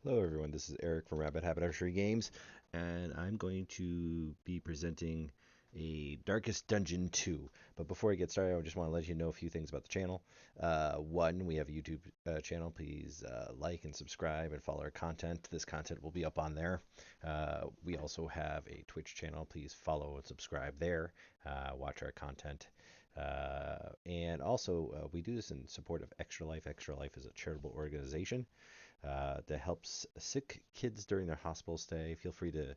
Hello, everyone. This is Eric from Rabid Haberdasher Games, and I'm going to be presenting a Darkest Dungeon 2. But before I get started, I just want to let you know a few things about the channel. One, we have a YouTube channel. Please like and subscribe and follow our content. This content will be up on there. We also have a Twitch channel. Please follow and subscribe there. Watch our content. And also, we do this in support of Extra Life. Extra Life is a charitable organization that helps sick kids during their hospital stay. Feel free to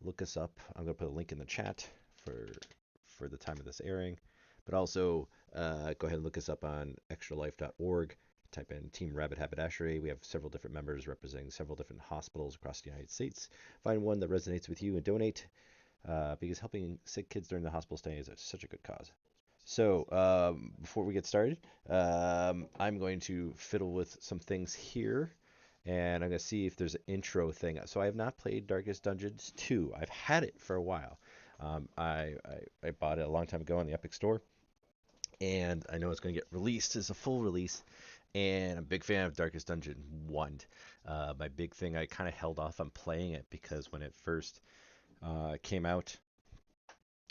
look us up. I'm going to put a link in the chat for the time of this airing. But also, go ahead and look us up on extralife.org. Type in Team Rabid Haberdashery. We have several different members representing several different hospitals across the United States. Find one that resonates with you and donate because helping sick kids during the hospital stay is such a good cause. So, before we get started, I'm going to fiddle with some things here, and I'm going to see if there's an intro thing. So, I have not played Darkest Dungeons 2. I've had it for a while. I bought it a long time ago on the Epic Store, and I know it's going to get released as a full release, and I'm a big fan of Darkest Dungeon 1. My big thing, I kind of held off on playing it because when it first came out,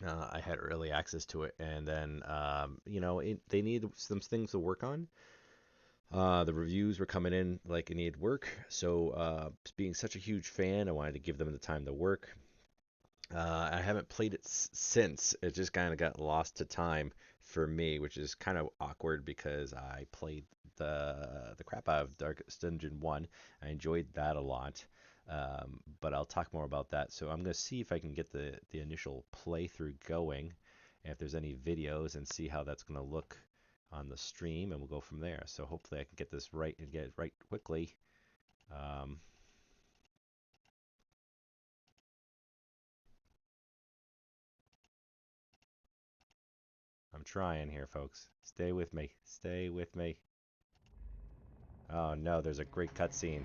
I had early access to it, and then they need some things to work on. The reviews were coming in like it needed work, so being such a huge fan, I wanted to give them the time to work. I haven't played it since. It just kind of got lost to time for me, which is kind of awkward because I played the crap out of Darkest Dungeon 1. I enjoyed that a lot. But I'll talk more about that. So I'm going to see if I can get the initial playthrough going, and if there's any videos, and see how that's going to look on the stream, and we'll go from there. So hopefully I can get this right and get it right quickly. Um, I'm trying here, folks. Stay with me. Stay with me. Oh no, there's a great cutscene.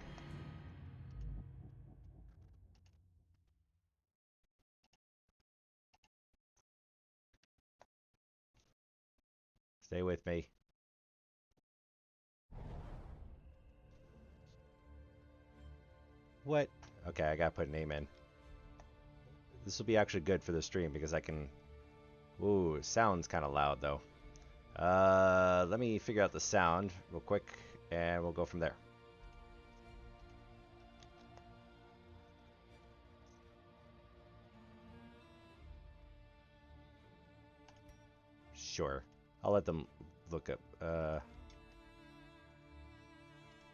Stay with me. What? Okay, I gotta put a name in. This will be actually good for the stream because I can. Ooh, it sounds kind of loud though. Let me figure out the sound real quick, and we'll go from there. Sure. I'll let them look up.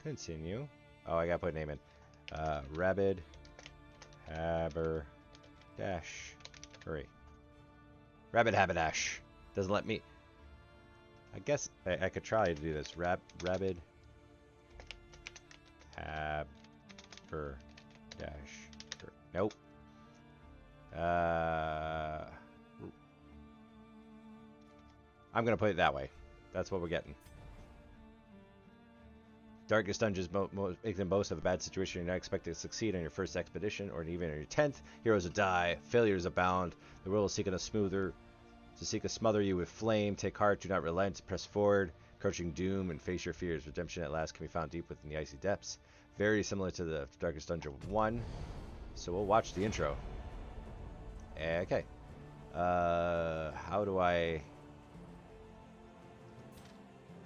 Continue. Oh, I gotta put a name in. Rabid Haber Dash. Hurry. Rabid Haberdash. Doesn't let me. I guess I could try to do this. Rabid Haberdash. Nope. I'm gonna put it that way. That's what we're getting. Darkest Dungeons make them boast of a bad situation. You're not expected to succeed on your first expedition, or even on your 10th. Heroes will die. Failures abound. The world is seeking to smother you with flame. Take heart. Do not relent. Press forward. Crouching doom and face your fears. Redemption at last can be found deep within the icy depths. Very similar to the Darkest Dungeon 1. So we'll watch the intro. Okay. How do I...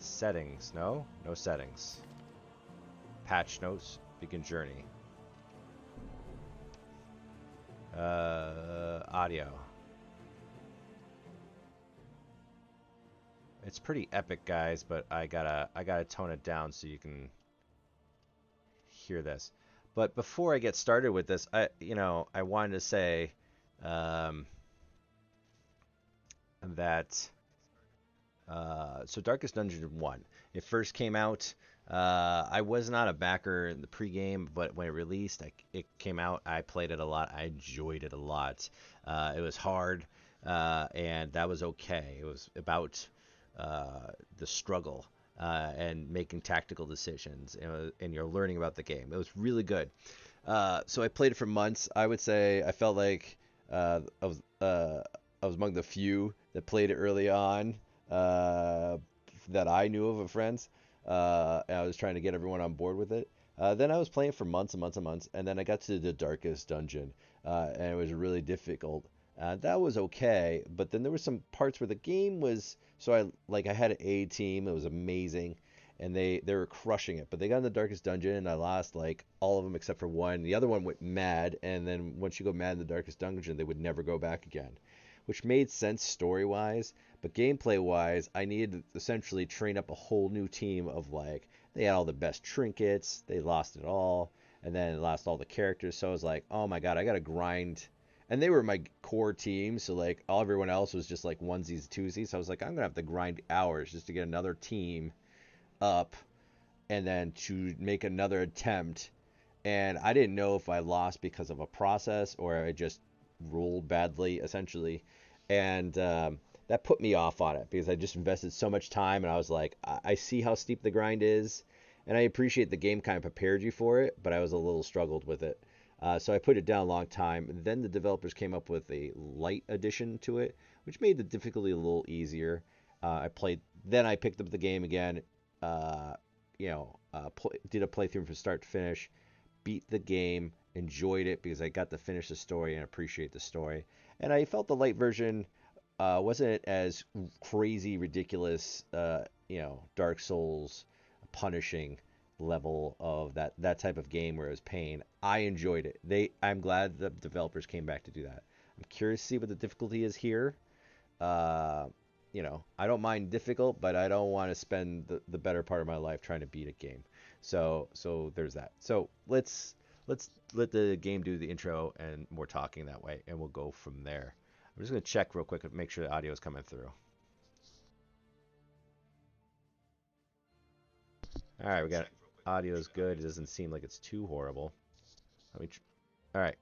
Settings. No? No settings. Patch notes. Begin journey. Audio. It's pretty epic, guys, but I gotta tone it down so you can hear this. But before I get started with this, I wanted to say that so Darkest Dungeon 1, it first came out. I was not a backer in the pregame, but when it released, it came out. I played it a lot. I enjoyed it a lot. It was hard, and that was okay. It was about the struggle and making tactical decisions, and you're learning about the game. It was really good. So I played it for months. I would say I felt like I was among the few that played it early on that I knew of friends. And I was trying to get everyone on board with it. Then I was playing for months and months and months, and then I got to the darkest dungeon, and it was really difficult. That was okay, but then there were some parts where the game was so I had an A team, it was amazing, and they were crushing it. But they got in the darkest dungeon, and I lost like all of them except for one. The other one went mad, and then once you go mad in the darkest dungeon, they would never go back again, which made sense story wise. But gameplay wise, I needed to essentially train up a whole new team of like they had all the best trinkets, they lost it all, and then lost all the characters. So I was like, oh my god, I gotta grind. And they were my core team, so like all everyone else was just like onesies, twosies. So I was like, I'm gonna have to grind hours just to get another team up, and then to make another attempt. And I didn't know if I lost because of a process or I just ruled badly, essentially. And that put me off on it because I just invested so much time, and I was like, I see how steep the grind is, and I appreciate the game kind of prepared you for it, but I was a little struggled with it. So I put it down a long time. Then the developers came up with a light addition to it, which made the difficulty a little easier. I played. Then I picked up the game again. Uh, did a playthrough from start to finish, beat the game, enjoyed it because I got to finish the story and appreciate the story. And I felt the light version wasn't as crazy, ridiculous, Dark Souls punishing level of that type of game where it was pain. I enjoyed it. I'm glad the developers came back to do that. I'm curious to see what the difficulty is here. Uh, I don't mind difficult, but I don't want to spend the better part of my life trying to beat a game. So there's that. So let's let the game do the intro and more talking that way, and we'll go from there. I'm just gonna check real quick and make sure the audio is coming through. All right, we got audio is good. It doesn't seem like it's too horrible. Let me. All right.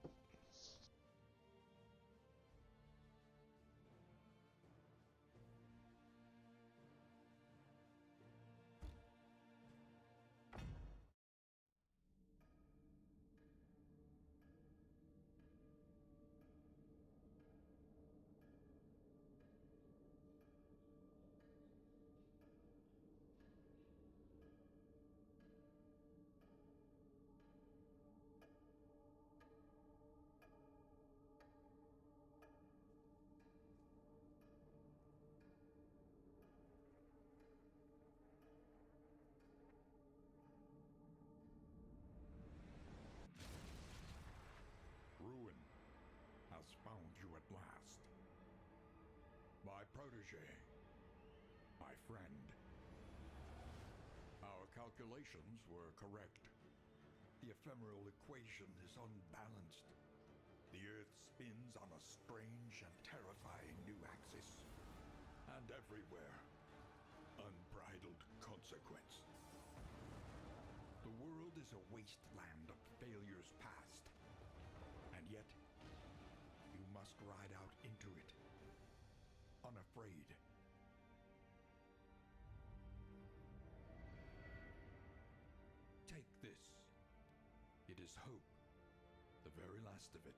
Ruin has found you at last. My protege, my friend. Our calculations were correct. The ephemeral equation is unbalanced. The Earth spins on a strange and terrifying new axis. And everywhere, unbridled consequence. The world is a wasteland of failures past. And yet, you must ride out into it, unafraid. Take this. It is hope, the very last of it.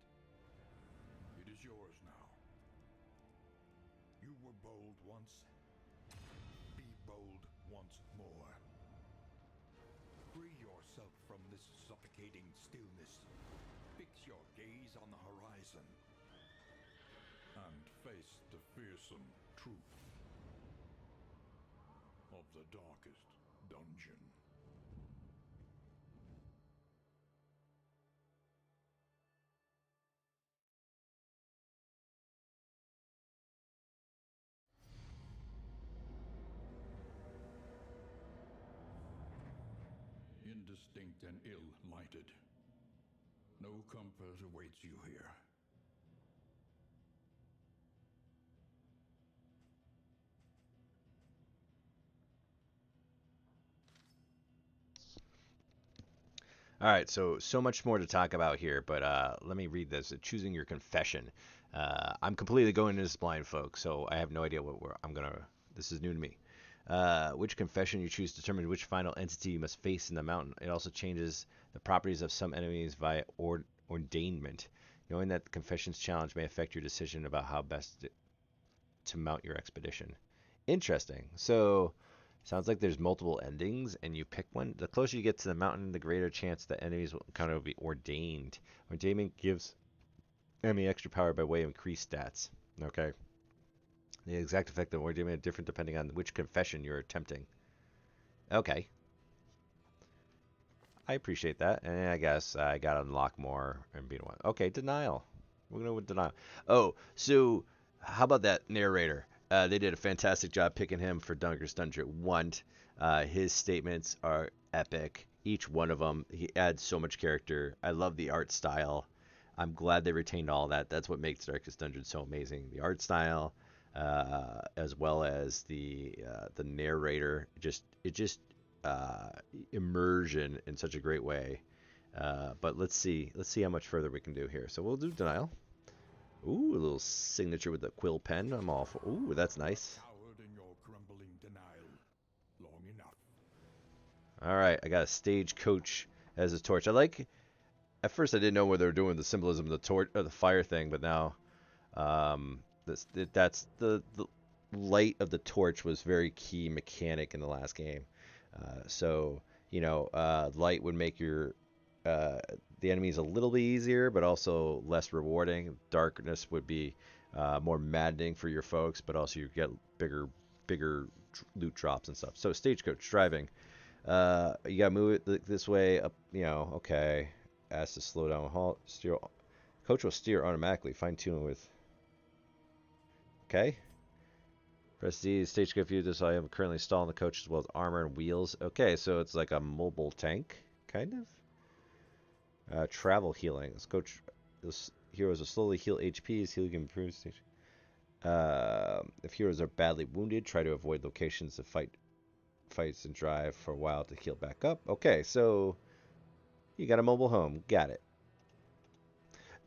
It is yours now. You were bold once. Be bold once more. Free yourself from this suffocating stillness. Fix your gaze on the horizon. And face the fearsome truth of the darkest dungeon. Indistinct and ill-lighted. No comfort awaits you here. All right, so much more to talk about here, but let me read this. Choosing your confession. I'm completely going into this blind, folks, so I have no idea I'm gonna. This is new to me. Which confession you choose determines which final entity you must face in the mountain. It also changes the properties of some enemies via ordainment. Knowing that the confession's challenge may affect your decision about how best to mount your expedition. Interesting. So Sounds like there's multiple endings, and you pick one. The closer you get to the mountain, the greater chance that enemies will kind of be ordained. Ordainment gives enemy extra power by way of increased stats. Okay. The exact effect of ordainment is different depending on which confession you're attempting. Okay. I appreciate that, and I guess I gotta unlock more and beat one. Okay, denial. We're gonna go with denial. Oh, so how about that narrator? They did a fantastic job picking him for Darkest Dungeon 1. His statements are epic. Each one of them, he adds so much character. I love the art style. I'm glad they retained all that. That's what makes Darkest Dungeon so amazing. The art style, as well as the narrator. It just uh, immersion in such a great way. But let's see how much further we can do here. So we'll do denial. Ooh, a little signature with the quill pen. I'm all for. Ooh, that's nice. Cowered in your crumbling denial long enough. All right, I got a stagecoach as a torch. I like. At first, I didn't know where they were doing the symbolism of the torch or the fire thing, but now, that's the light of the torch was very key mechanic in the last game. So light would make your uh, the enemies a little bit easier, but also less rewarding. Darkness would be more maddening for your folks, but also you get bigger loot drops and stuff. So stagecoach driving, you gotta move it this way up. Okay. Ask to slow down, halt, steer. Coach will steer automatically. Fine tune with. Okay. Press D. Stagecoach view. This I am currently installing the coach as well as armor and wheels. Okay, so it's like a mobile tank, kind of. Travel healing. This coach, this heroes will slowly heal HPs. Healing improves stage. If heroes are badly wounded, try to avoid locations to fights and drive for a while to heal back up. Okay, so you got a mobile home. Got it.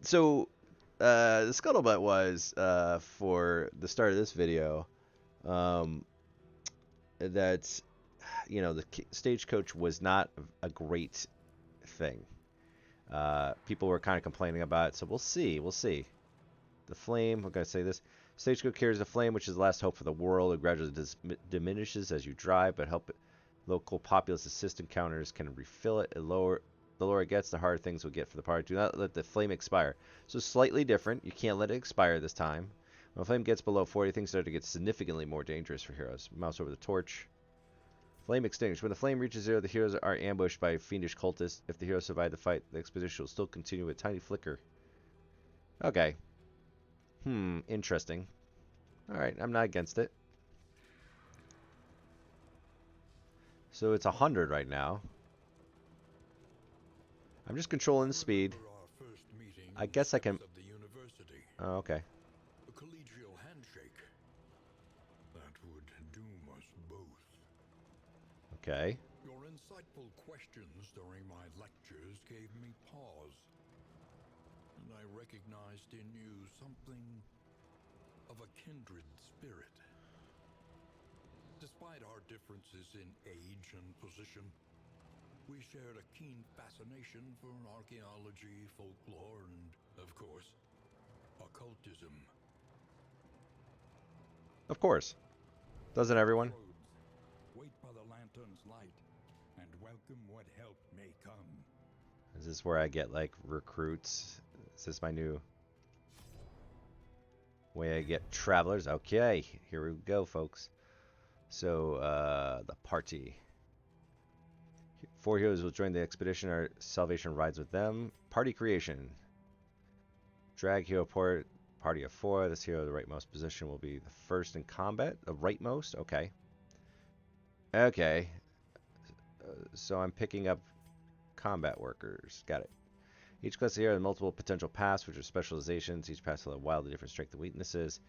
So the scuttlebutt was for the start of this video um, that the stagecoach was not a great thing. People were kind of complaining about it, so we'll see. We'll see. The flame, we're going to say this. Stagecoach carries the flame, which is the last hope for the world. It gradually diminishes as you drive, but local populace assist encounters can refill it. The lower it gets, the harder things will get for the party. Do not let the flame expire. So slightly different. You can't let it expire this time. When the flame gets below 40, things start to get significantly more dangerous for heroes. Mouse over the torch. Flame extinguished. When the flame reaches zero, the heroes are ambushed by fiendish cultists. If the heroes survive the fight, the expedition will still continue with a tiny flicker. Okay. Interesting. Alright, I'm not against it. So it's 100 right now. I'm just controlling the speed. I guess I can. Oh, okay. A collegial handshake. That would doom us both. Okay. Your insightful questions during my lectures gave me pause. And I recognized in you something of a kindred spirit. Despite our differences in age and position, we shared a keen fascination for archaeology, folklore, and, of course, occultism. Of course. Doesn't everyone? Wait by the lantern's light and welcome what help may come. Is this where I get like recruits? Is this my new way I get travelers? Okay, here we go, folks. So the party. 4 heroes will join the expedition. Our salvation rides with them. Party creation. Drag hero party of 4. This hero, the rightmost position, will be the first in combat. The rightmost? Okay. Okay. So I'm picking up combat workers. Got it. Each class of hero has multiple potential paths, which are specializations. Each path will have wildly different strengths and weaknesses.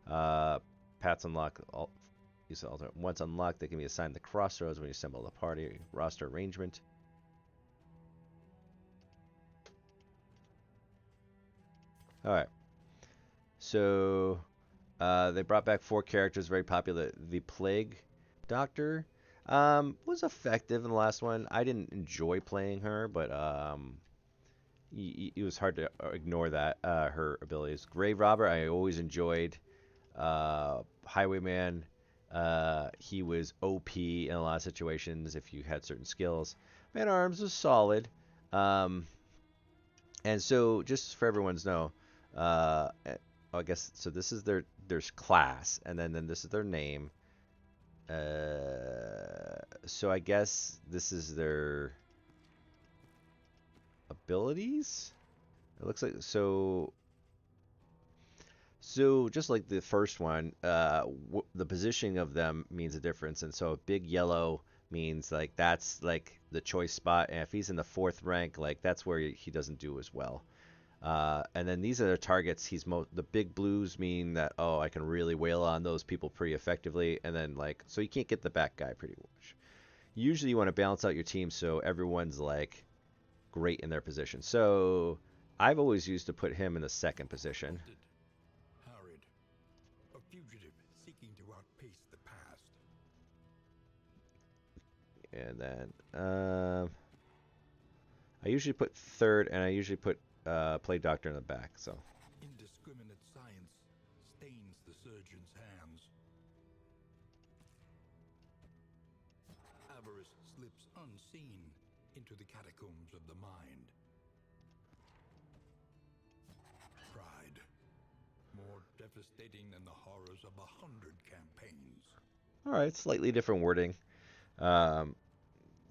Paths unlock all. Once unlocked, they can be assigned the crossroads when you assemble the party roster arrangement. All right. So they brought back 4 characters very popular. The Plague Doctor was effective in the last one. I didn't enjoy playing her, but it was hard to ignore that her abilities. Grave Robber, I always enjoyed. Highwayman. He was OP in a lot of situations if you had certain skills. Man Arms was solid. Um, and so just for everyone's know, I guess so. This is there's class, and then this is their name. So I guess this is their abilities. It looks like so. So just like the first one, the positioning of them means a difference, and so a big yellow means like that's like the choice spot, and if he's in the fourth rank, like that's where he doesn't do as well. And then these are the targets. The big blues mean that oh I can really wail on those people pretty effectively, and then like so you can't get the back guy pretty much. Usually you want to balance out your team so everyone's like great in their position. So I've always used to put him in the second position. Wanted, harried, a fugitive seeking to outpace the past. And then I usually put third, and I usually put play doctor in the back. So Indiscriminate science stains the surgeon's hands. Avarice slips unseen into the catacombs of the mind. Pride, more devastating than the horrors of 100 campaigns. all right, slightly different wording. Um,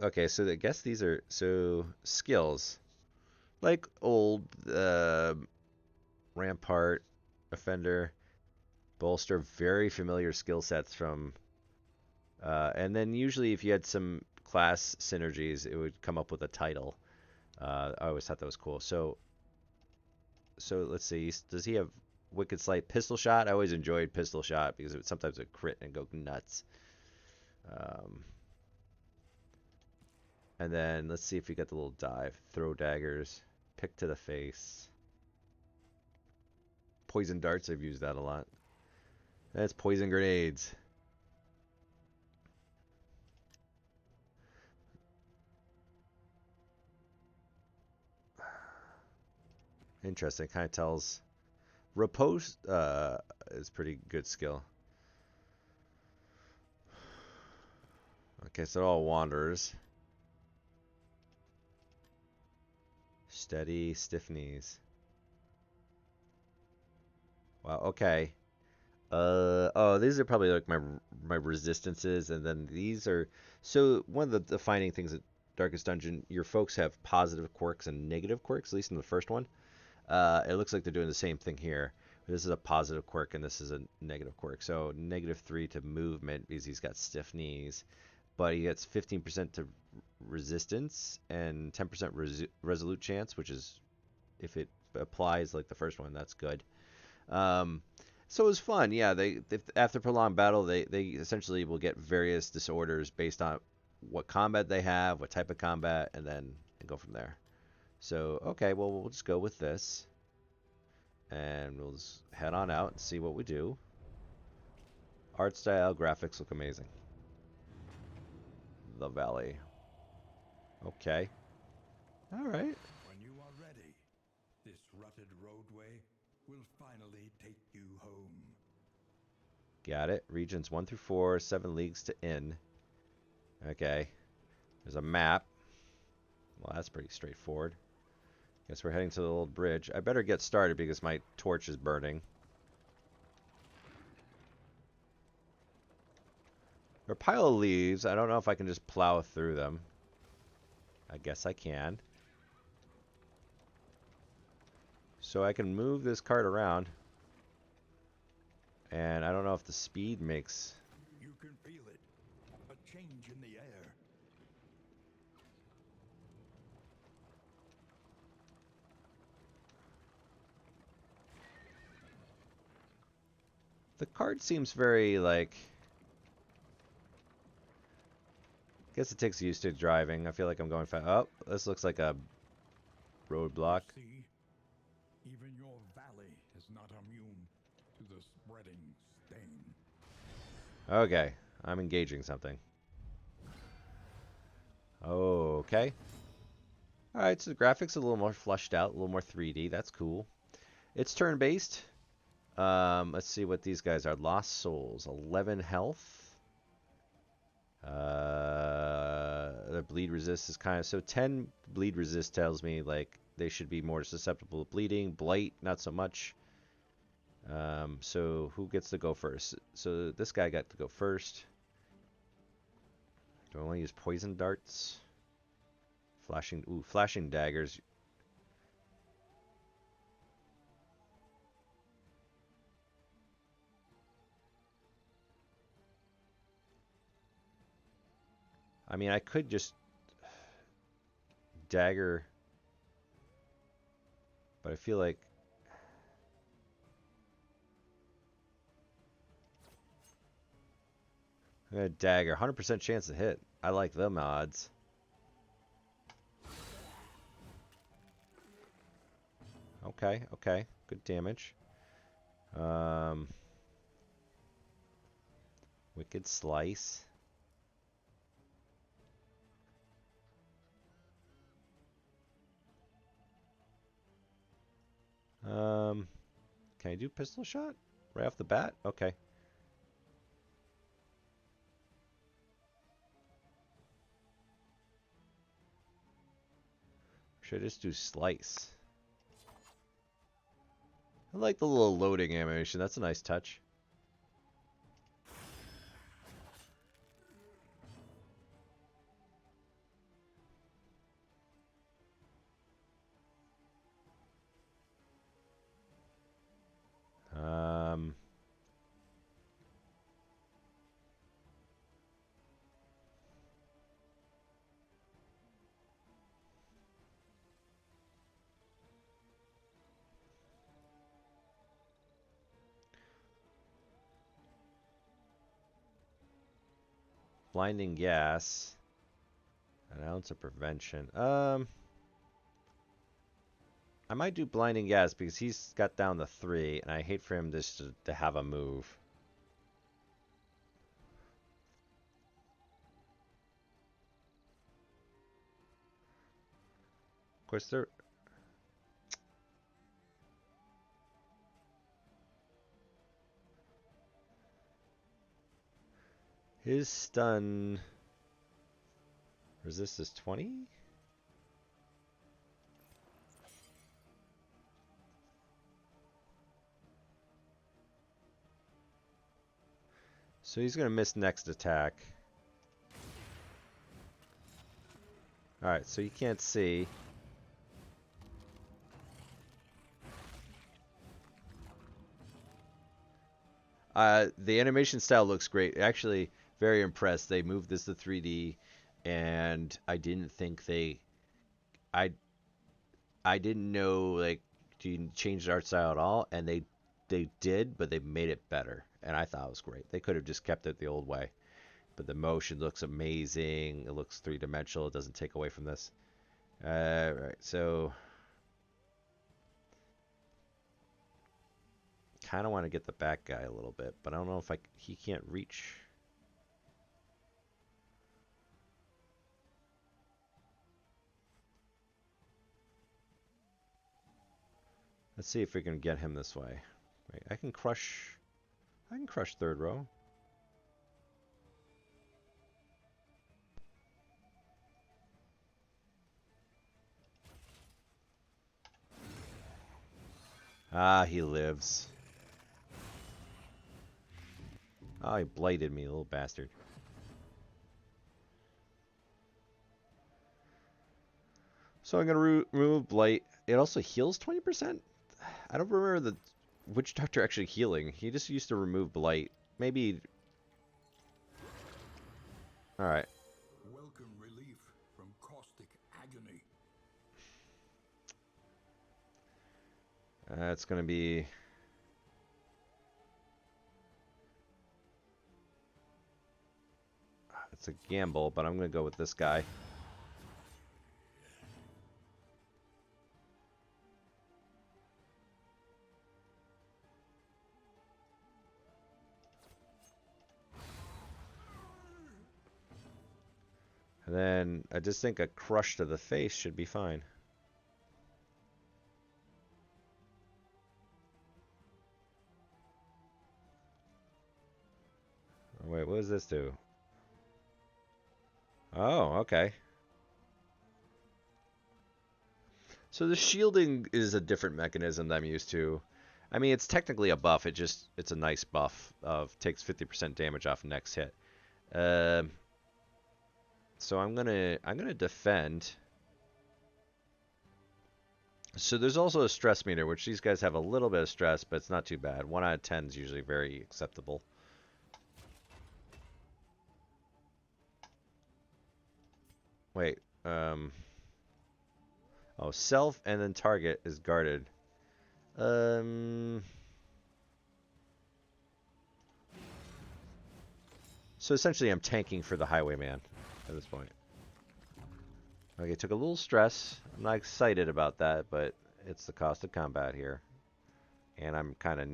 okay, so I guess these are so skills like old rampart, offender, bolster, very familiar skill sets from. And then usually if you had some class synergies, it would come up with a title. I always thought that was cool. So let's see. Does he have Wicked Slight Pistol Shot? I always enjoyed Pistol Shot because it sometimes would crit and go nuts. Um, and then let's see if we got the little dive. Throw daggers. Pick to the face. Poison darts. I've used that a lot. That's poison grenades. Interesting. Kind of tells. Repose is pretty good skill. Okay, so they're all wanderers. Steady, stiff knees. Wow, okay. Oh, these are probably like my resistances, and then these are so one of the defining things at Darkest Dungeon, your folks have positive quirks and negative quirks, at least in the first one. It looks like they're doing the same thing here. This is a positive quirk and this is a negative quirk. So -3 to movement because he's got stiff knees, but he gets 15% to resistance and 10% resolute chance, which is if it applies like the first one, that's good. Um, so it was fun. Yeah, after prolonged battle, they essentially will get various disorders based on what combat they have, what type of combat, and go from there. So okay, well we'll just go with this, and we'll just head on out and see what we do. Art style, graphics look amazing. The Valley. Okay. All right. When you are ready, this rutted roadway will finally take you home. Got it. Regions 1 through 4, 7 leagues to Inn. Okay. There's a map. Well, that's pretty straightforward. Guess we're heading to the little bridge. I better get started because my torch is burning. There are a pile of leaves. I don't know if I can just plow through them. I guess I can. So I can move this cart around. And I don't know if the speed makes... You can feel it. A change in the air. The cart seems very, like... I guess it takes used to driving. I feel like I'm going fast. Oh, this looks like a roadblock. See, even your valley is not immune to the spreading stain. Okay, I'm engaging something. Okay. Alright, so the graphics are a little more flushed out, a little more 3D. That's cool. It's turn-based. Let's see what these guys are. Lost Souls, 11 health. The bleed resist is kind of so 10 bleed resist tells me like they should be more susceptible to bleeding. Blight, not so much. So who gets to go first? So this guy got to go first. Do I want to use poison darts? Flashing daggers. I mean, I could just dagger, but I feel like I'm gonna dagger. 100% chance to hit. I like them odds. Okay, okay, good damage. Um, Wicked Slice. Can I do pistol shot right off the bat? Okay. Should I just do slice? I like the little loading animation. That's a nice touch. Um, Blinding gas. An ounce of prevention. I might do blinding gas because he's got down to 3, and I hate for him to have a move. Of course, his stun resist is 20. So he's gonna miss next attack. Alright, so you can't see. The animation style looks great. Actually, very impressed. They moved this to 3D, and I didn't think I I didn't know like to change the art style at all, and they did, but they made it better, and I thought it was great. They could have just kept it the old way, but the motion looks amazing. It looks three-dimensional. It doesn't take away from this. Right, so kind of want to get the back guy a little bit, but I don't know if he can't reach. Let's see if we can get him this way. Wait, I can crush third row. Ah, he lives. Oh, he blighted me, little bastard. So I'm gonna remove blight. It also heals 20%. I don't remember the witch doctor actually healing. He just used to remove blight. Maybe. All right. Welcome relief from caustic agony. It's gonna be. It's a gamble, but I'm gonna go with this guy. And then I just think a crush to the face should be fine. Oh, wait, what does this do? Oh, okay. So the shielding is a different mechanism that I'm used to. I mean, it's technically a buff. It's a nice buff of takes 50% damage off next hit. Um, so I'm gonna defend. So there's also a stress meter, which these guys have a little bit of stress, but it's not too bad. 1 out of 10 is usually very acceptable. Wait, oh, self and then target is guarded. Um, so essentially I'm tanking for the highwayman at this point. Okay, took a little stress. I'm not excited about that, but it's the cost of combat here. And I'm kind of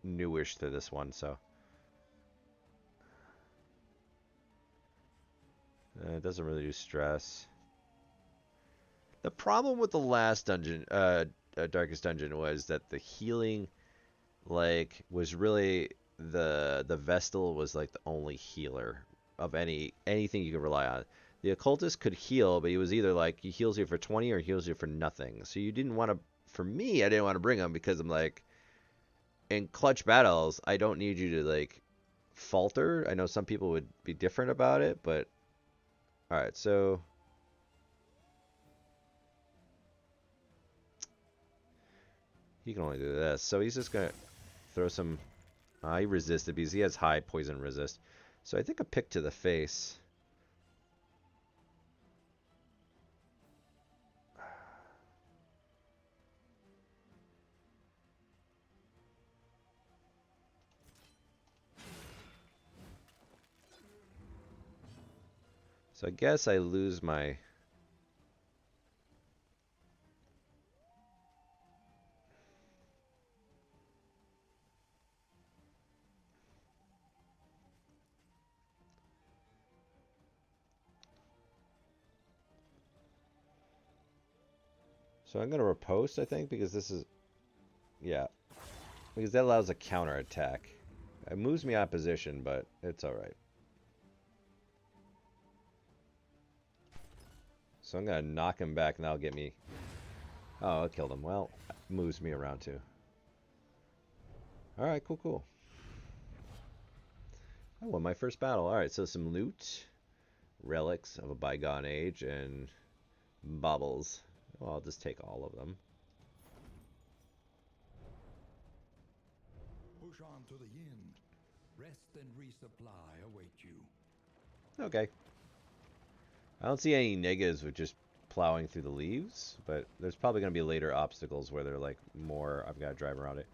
newish to this one, so it doesn't really do stress. The problem with the last dungeon, Darkest Dungeon, was that the healing, like, was really the Vestal was like the only healer of anything you could rely on. The occultist could heal, but he was either like he heals you for 20 or he heals you for nothing. So you didn't want to. For me, I didn't want to bring him because I'm like, in clutch battles, I don't need you to like falter. I know some people would be different about it, but all right. So he can only do this. So he's just gonna throw some. He resisted because he has high poison resist. So I think a pick to the face. So I guess I lose my. So I'm gonna riposte, I think, because this is, yeah, because that allows a counter attack. It moves me out of position, but it's all right. So I'm gonna knock him back, and that'll get me. Oh, it killed him. Well, moves me around too. All right, cool, cool. I won my first battle. All right, so some loot, relics of a bygone age, and baubles. Well, I'll just take all of them. Push on to the inn. Rest and resupply await you. Okay. I don't see any negatives with just plowing through the leaves, but there's probably going to be later obstacles where they're like more, I've got to drive around it.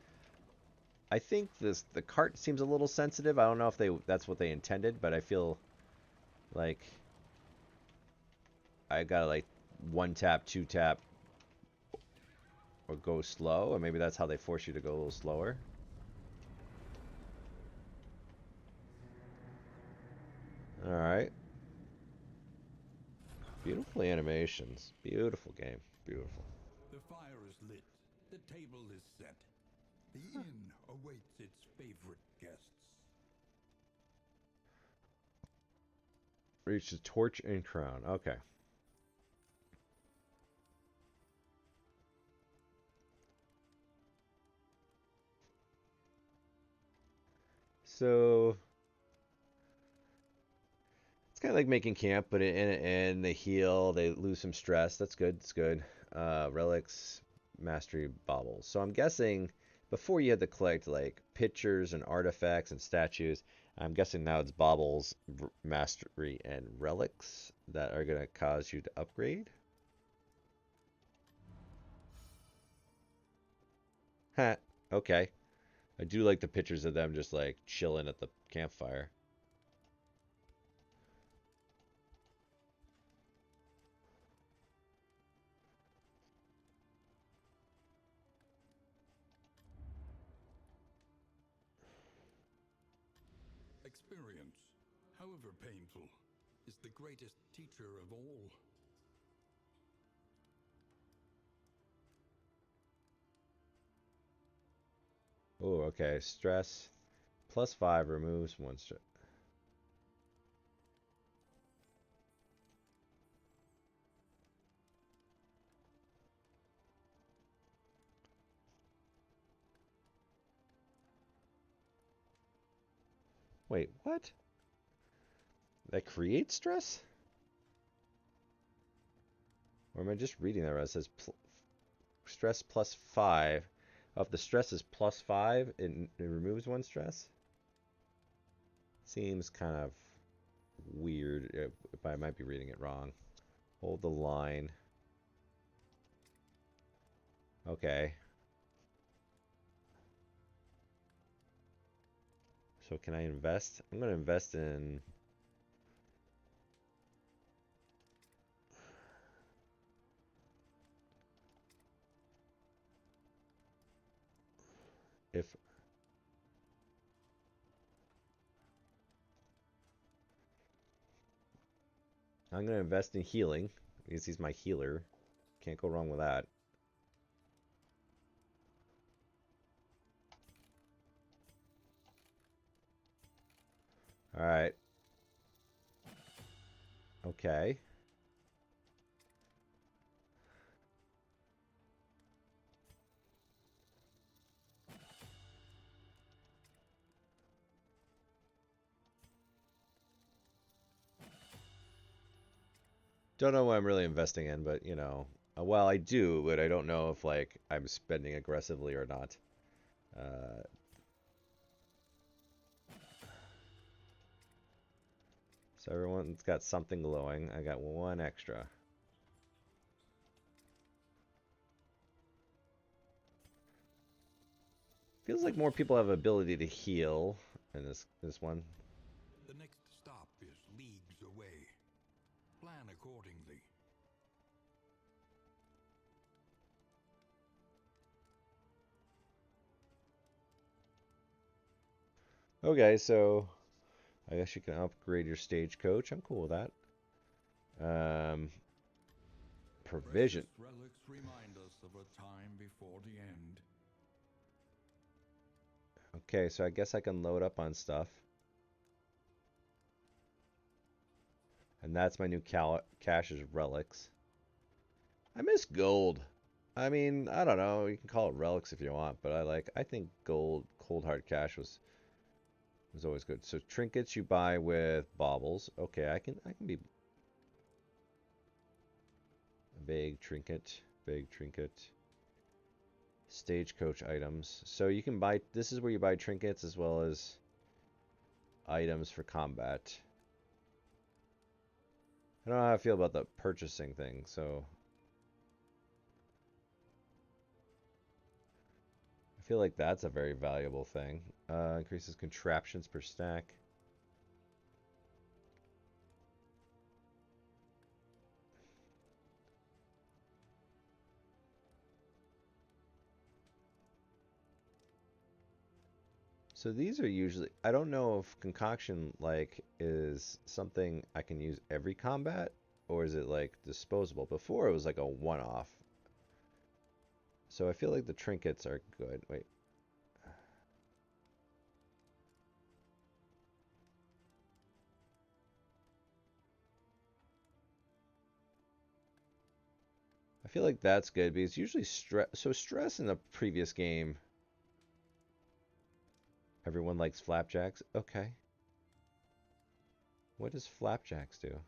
I think the cart seems a little sensitive. I don't know if that's what they intended, but I feel like I got to like one tap, two tap, or go slow, or maybe that's how they force you to go a little slower. All right. Beautiful animations. Beautiful game. Beautiful. The fire is lit. The table is set. The inn awaits its favorite guests. Reach the torch and crown. Okay. So it's kind of like making camp, but in they heal, they lose some stress. That's good. That's good. Relics, mastery, baubles. So I'm guessing before you had to collect like pictures and artifacts and statues. I'm guessing now it's baubles, mastery, and relics that are gonna cause you to upgrade. Ha. Okay. I do like the pictures of them just like chilling at the campfire. Experience, however painful, is the greatest teacher of all. Oh, okay. Stress +5 removes one stress. Wait, what? That creates stress? Or am I just reading that right? It says stress plus 5. Oh, if the stress is plus 5, it removes 1 stress? Seems kind of weird, if I might be reading it wrong. Hold the line. Okay. So can I invest? I'm going to invest in... If... I'm going to invest in healing, because he's my healer. Can't go wrong with that. Alright. Okay. Don't know what I'm really investing in, but, you know. Well, I do, but I don't know if, like, I'm spending aggressively or not. Uh, so everyone's got something glowing. I got 1 extra. Feels like more people have ability to heal in this one. The next stop is leagues away. Plan accordingly. Okay, so I guess you can upgrade your stagecoach. I'm cool with that. Provision. Precious relics remind us of a time before the end. Okay, so I guess I can load up on stuff. And that's my new cache's relics. I miss gold. I mean, I don't know. You can call it relics if you want, but I think gold, cold hard cache was always good. So trinkets you buy with baubles. Okay, I can be a big trinket, big trinket. Stagecoach items. So you can buy, this is where you buy trinkets as well as items for combat. I don't know how I feel about the purchasing thing, so I feel like that's a very valuable thing. Increases contraptions per stack. So these are usually, I don't know if concoction like is something I can use every combat or is it like disposable. Before it was like a one-off. So I feel like the trinkets are good. Wait. I feel like that's good because usually stress. So stress in the previous game, everyone likes flapjacks. Okay. What does flapjacks do?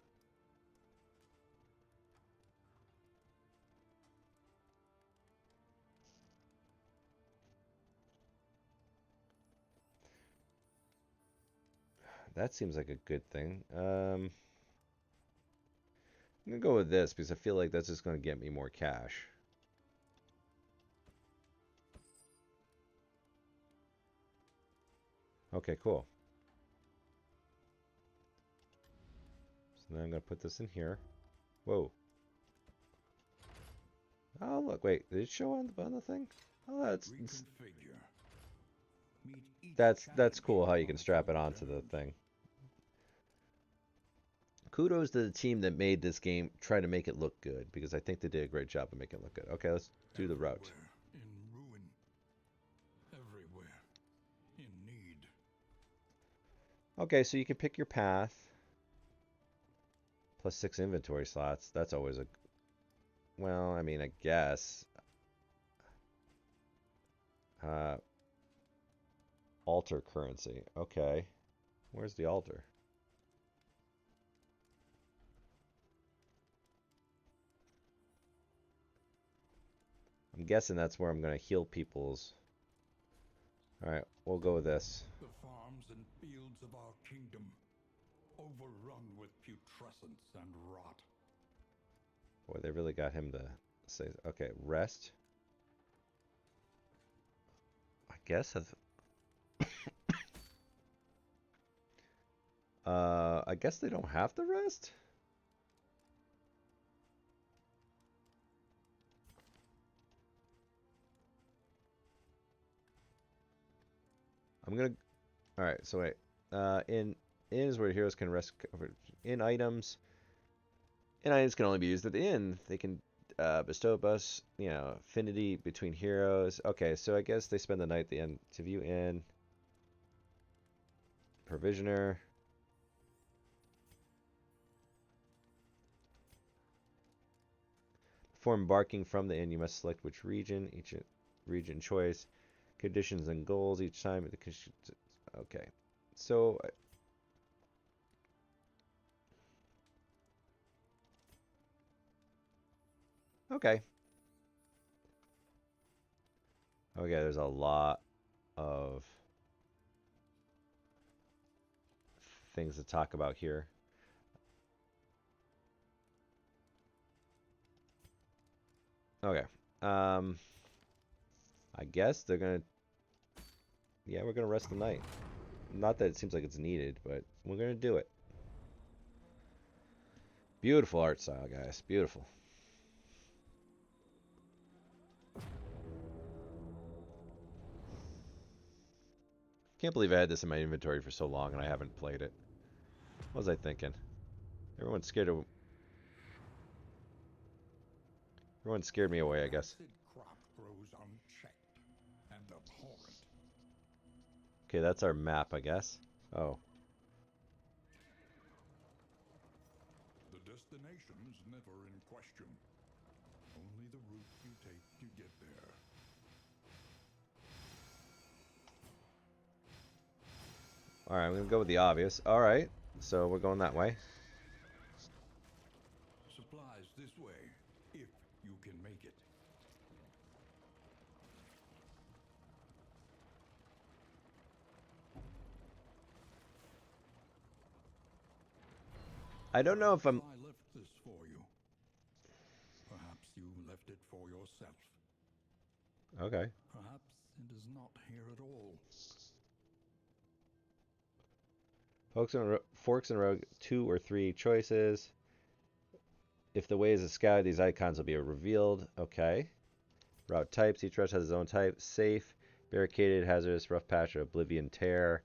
That seems like a good thing. I'm gonna go with this because I feel like that's just gonna get me more cash. Okay, cool. So now I'm gonna put this in here. Whoa. Oh look, wait, did it show on the thing? Oh, that's cool how you can strap it onto the thing. Kudos to the team that made this game try to make it look good because I think they did a great job of making it look good. Okay, let's do the route. In ruin. Everywhere in need. Okay, so you can pick your path. Plus 6 inventory slots. That's always a... Well, I mean, I guess. Uh, alter currency. Okay. Where's the altar? I'm guessing that's where I'm going to heal people's. Alright, we'll go with this. The farms and fields of our kingdom, overrun with putrescence and rot. Boy, they really got him to say. Okay, rest. I guess that's. I guess they don't have to rest? I'm gonna. All right. So wait. In is where heroes can rest. In items. In items can only be used at the inn. They can bestow us, affinity between heroes. Okay. So I guess they spend the night at the inn. To view inn. Provisioner. Before embarking from the inn, you must select which region. Each region choice. Conditions and goals each time. Okay. So okay. Okay, there's a lot of things to talk about here. Okay. I guess they're gonna. Yeah, we're gonna rest the night. Not that it seems like it's needed, but we're gonna do it. Beautiful art style, guys. Beautiful. Can't believe I had this in my inventory for so long and I haven't played it. What was I thinking? Everyone's scared of. Everyone scared me away, I guess. Crop grows unchecked and abhorrent. Okay, that's our map, I guess. Oh. The destination's never in question. Only the route you take to get there. Alright, I'm gonna go with the obvious. Alright, so we're going that way. Supplies this way, if you can make it. I don't know if I'm. I left this for you. Perhaps you left it for yourself. Okay. Perhaps it is not here at all. Forks and rogue, 2 or 3 choices. If the way is a scout, these icons will be revealed. Okay. Route types. Each route has its own type. Safe, barricaded, hazardous, rough patch, or oblivion tear.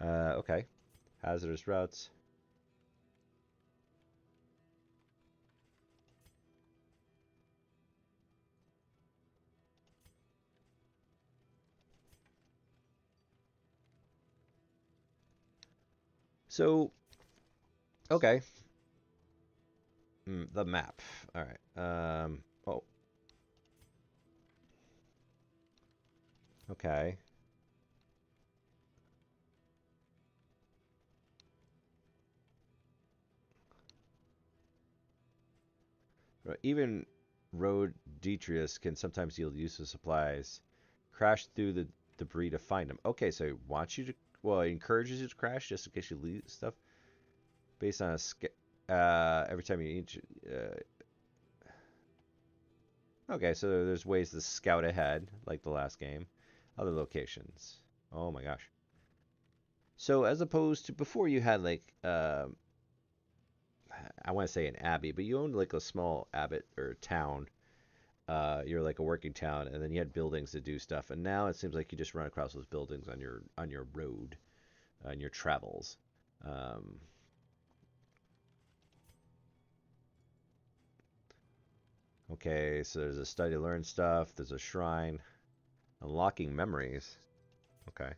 Okay. Hazardous routes. So, okay. The map. All right. Oh. Okay. Even road detritus can sometimes yield useless supplies. Crash through the debris to find them. Okay, so it wants you to. Well, it encourages you to crash just in case you lose stuff. Based on every time you eat. Okay, so there's ways to scout ahead, like the last game. Other locations. Oh my gosh. So as opposed to before, you had like I want to say an abbey, but you owned like a small abbot or town. You're like a working town, and then you had buildings to do stuff. And now it seems like you just run across those buildings on your road, on your travels. Um, okay, so there's a study learn stuff. There's a shrine, unlocking memories. Okay.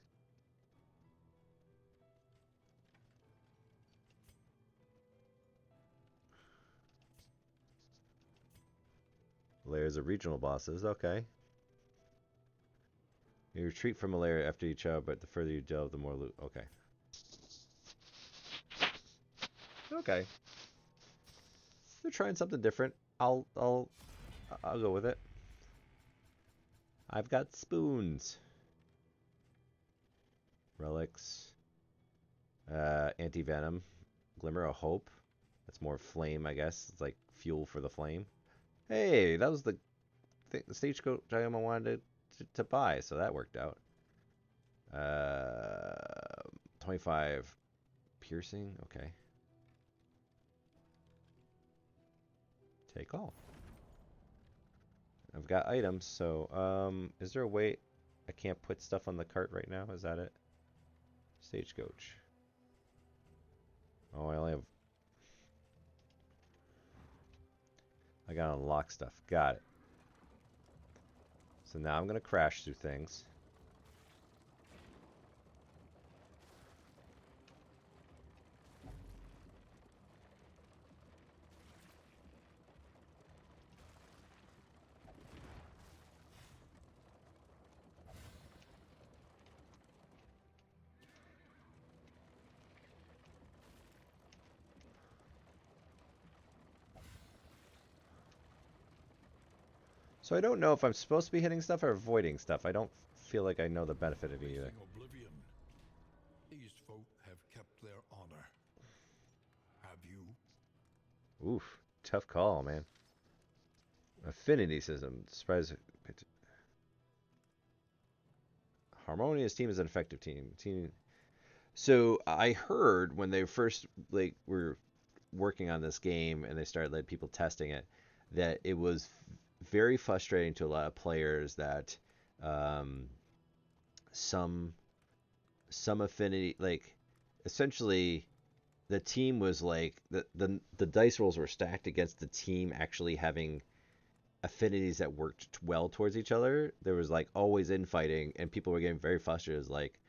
Layers of regional bosses. Okay. You retreat from a layer after each other, but the further you delve, the more loot. Okay. Okay. They're trying something different. I'll go with it. I've got spoons. Relics. Anti-venom. Glimmer of hope. That's more flame, I guess. It's like fuel for the flame. Hey, that was the stagecoach item I wanted to buy, so that worked out. 25 piercing. Okay. Take all. I've got items, so is there a way I can't put stuff on the cart right now? Is that it? Stagecoach. Oh, I gotta unlock stuff. Got it. So now I'm gonna crash through things. So I don't know if I'm supposed to be hitting stuff or avoiding stuff. I don't feel like I know the benefit of either. Oblivion. These folk have kept their honor. Have you? Oof, tough call, man. Affinity system. Surprise. Harmonious team is an effective team. So I heard when they first were working on this game and they started letting people testing it, that it was very frustrating to a lot of players that um, some affinity, like essentially the team was like the dice rolls were stacked against the team actually having affinities that worked well towards each other. There was like always infighting, and people were getting very frustrated. Like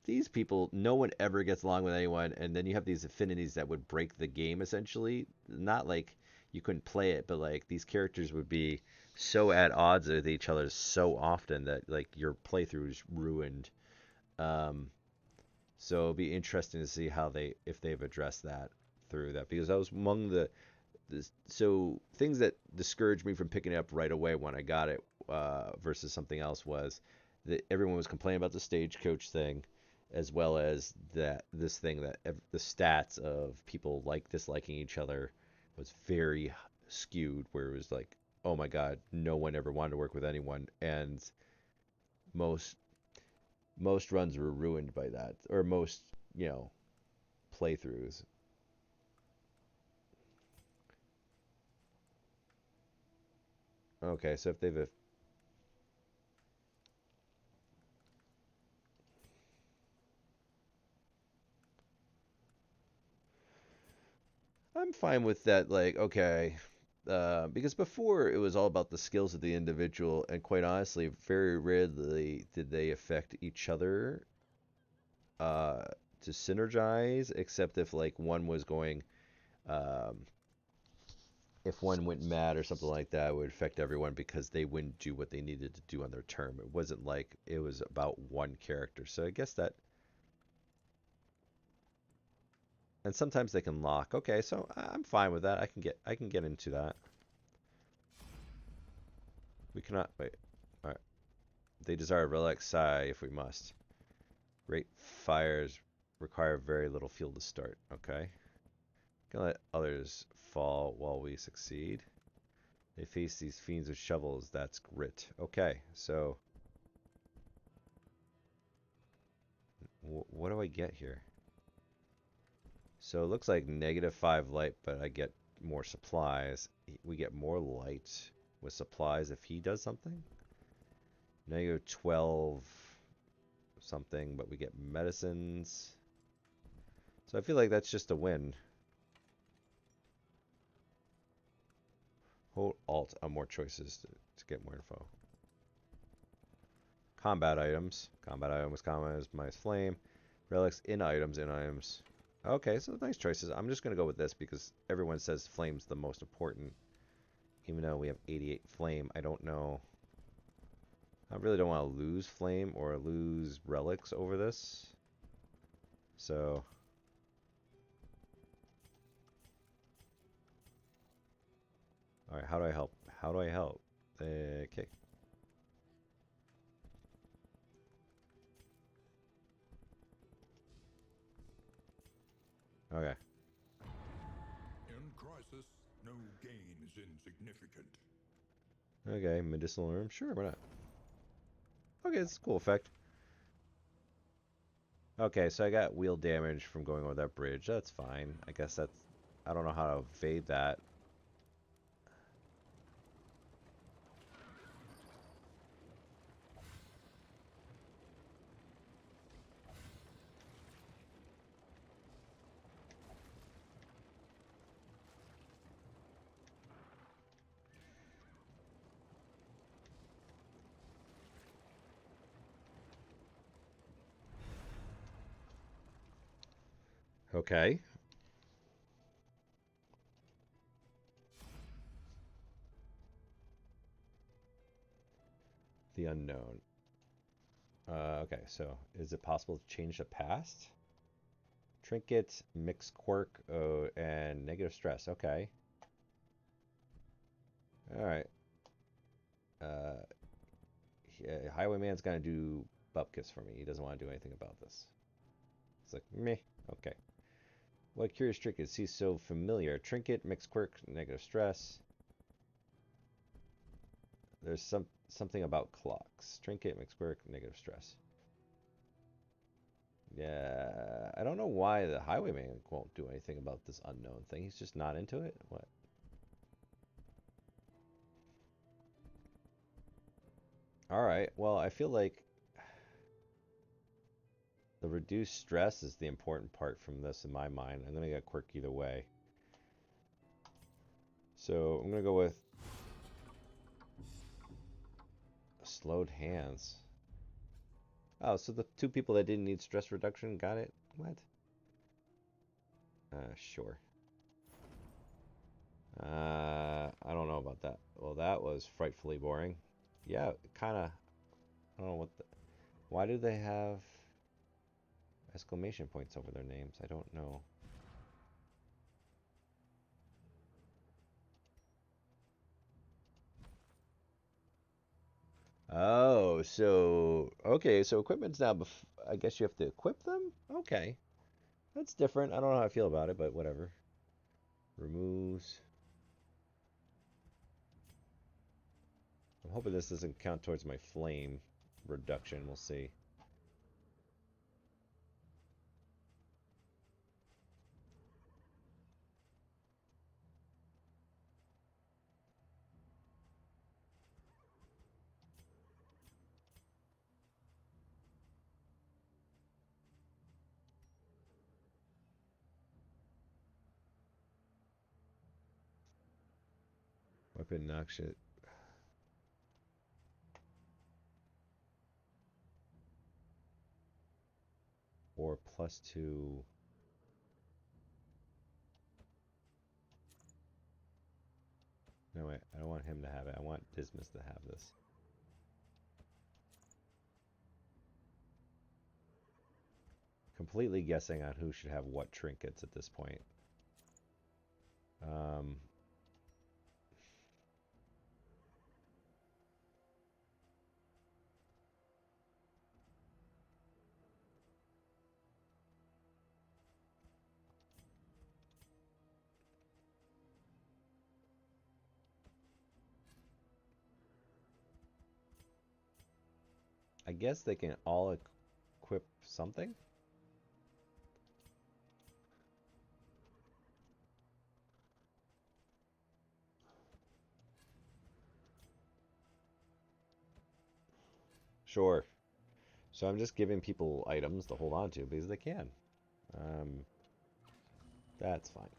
these people, no one ever gets along with anyone, and then you have these affinities that would break the game essentially. Not like you couldn't play it, but like these characters would be so at odds with each other so often that like your playthrough is ruined. Um, so it'll be interesting to see how if they've addressed that through that, because that was among so things that discouraged me from picking it up right away when I got it versus something else was that everyone was complaining about the stagecoach thing, as well as that this thing that the stats of people disliking each other was very skewed, where it was like, oh my god, no one ever wanted to work with anyone, and most runs were ruined by that, or most playthroughs. Okay, so if they've I'm fine with that. Like, okay, because before it was all about the skills of the individual, and quite honestly, very rarely did they affect each other uh, to synergize, except if like one was going, um, if one went mad or something like that, it would affect everyone because they wouldn't do what they needed to do on their term. It wasn't like it was about one character. So I guess that, and sometimes they can lock. Okay, so I'm fine with that. I can get into that. We cannot wait. All right. They desire relic psi if we must. Great fires require very little fuel to start. Okay. Gonna let others fall while we succeed. They face these fiends with shovels. That's grit. Okay, so what do I get here? So it looks like -5 light, but I get more supplies. We get more light with supplies if he does something. -12 something, but we get medicines. So I feel like that's just a win. Hold Alt on more choices to get more info. Combat items. Combat items, combat minus flame. Relics in items, in items. Okay, so nice choices. I'm just going to go with this because everyone says flame's the most important. Even though we have 88 flame, I don't know. I really don't want to lose flame or lose relics over this. So All right, how do I help? How do I help? Okay. Okay. In crisis, no gain is insignificant. Okay, medicinal herb. Sure, why not? Okay, it's a cool effect. Okay, so I got wheel damage from going over that bridge. That's fine. I guess that's... I don't know how to evade that. Okay. The unknown. Okay, so is it possible to change the past? Trinket, mix quirk, and negative stress. Okay. All right. Uh, Highwayman's gonna do bupkis for me. He doesn't want to do anything about this. It's like meh. Okay. What curious trick is he so familiar? Trinket, mix quirk, negative stress. There's something about clocks. Trinket, mix quirk, negative stress. Yeah, I don't know why the Highwayman won't do anything about this unknown thing. He's just not into it. What? All right. Well, I feel like the reduced stress is the important part from this in my mind. I'm gonna get quirk either way. So I'm gonna go with slowed hands. Oh, so the two people that didn't need stress reduction got it? What? Sure. I don't know about that. Well, that was frightfully boring. Yeah, kind of. I don't know what the... Why do they have exclamation points over their names? I don't know. Oh, so... Okay, so equipment's now... I guess you have to equip them? Okay. That's different. I don't know how I feel about it, but whatever. Removes... I'm hoping this doesn't count towards my flame reduction. We'll see. Weapon knock shit. Or +2. No, wait. I don't want him to have it. I want Dismas to have this. Completely guessing on who should have what trinkets at this point. Um, I guess they can all equip something? Sure. So I'm just giving people items to hold on to because they can. Um, that's fine.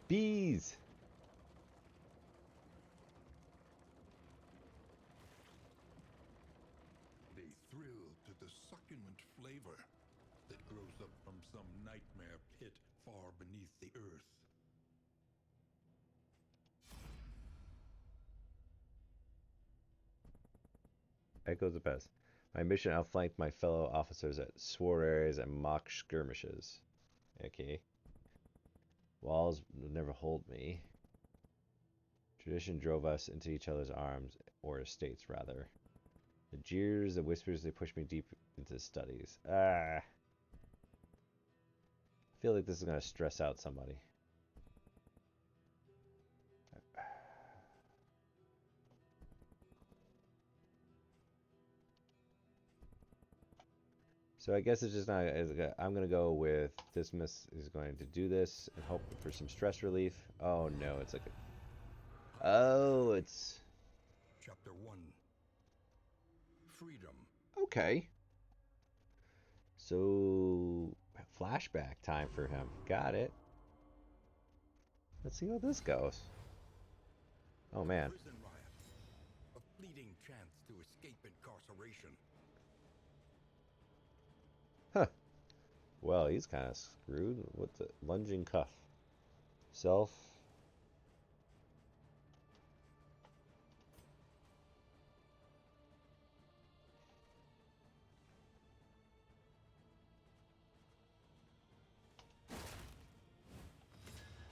Bees! They thrill to the succulent flavor that grows up from some nightmare pit far beneath the earth. Echoes of past. My mission outflanked my fellow officers at swore areas and mock skirmishes. Okay. Walls would never hold me. Tradition drove us into each other's arms, or estates, rather. The jeers, the whispers, they pushed me deep into studies. Ah. I feel like this is going to stress out somebody. So I guess it's just not. I'm gonna go with dismiss is going to do this and hope for some stress relief. Oh no, it's like a. Oh, it's. Chapter 1. Freedom. Okay. So flashback time for him. Got it. Let's see how this goes. Oh man. Prison riot. A fleeting chance to escape incarceration. Huh. Well, he's kind of screwed with the lunging cuff. Self.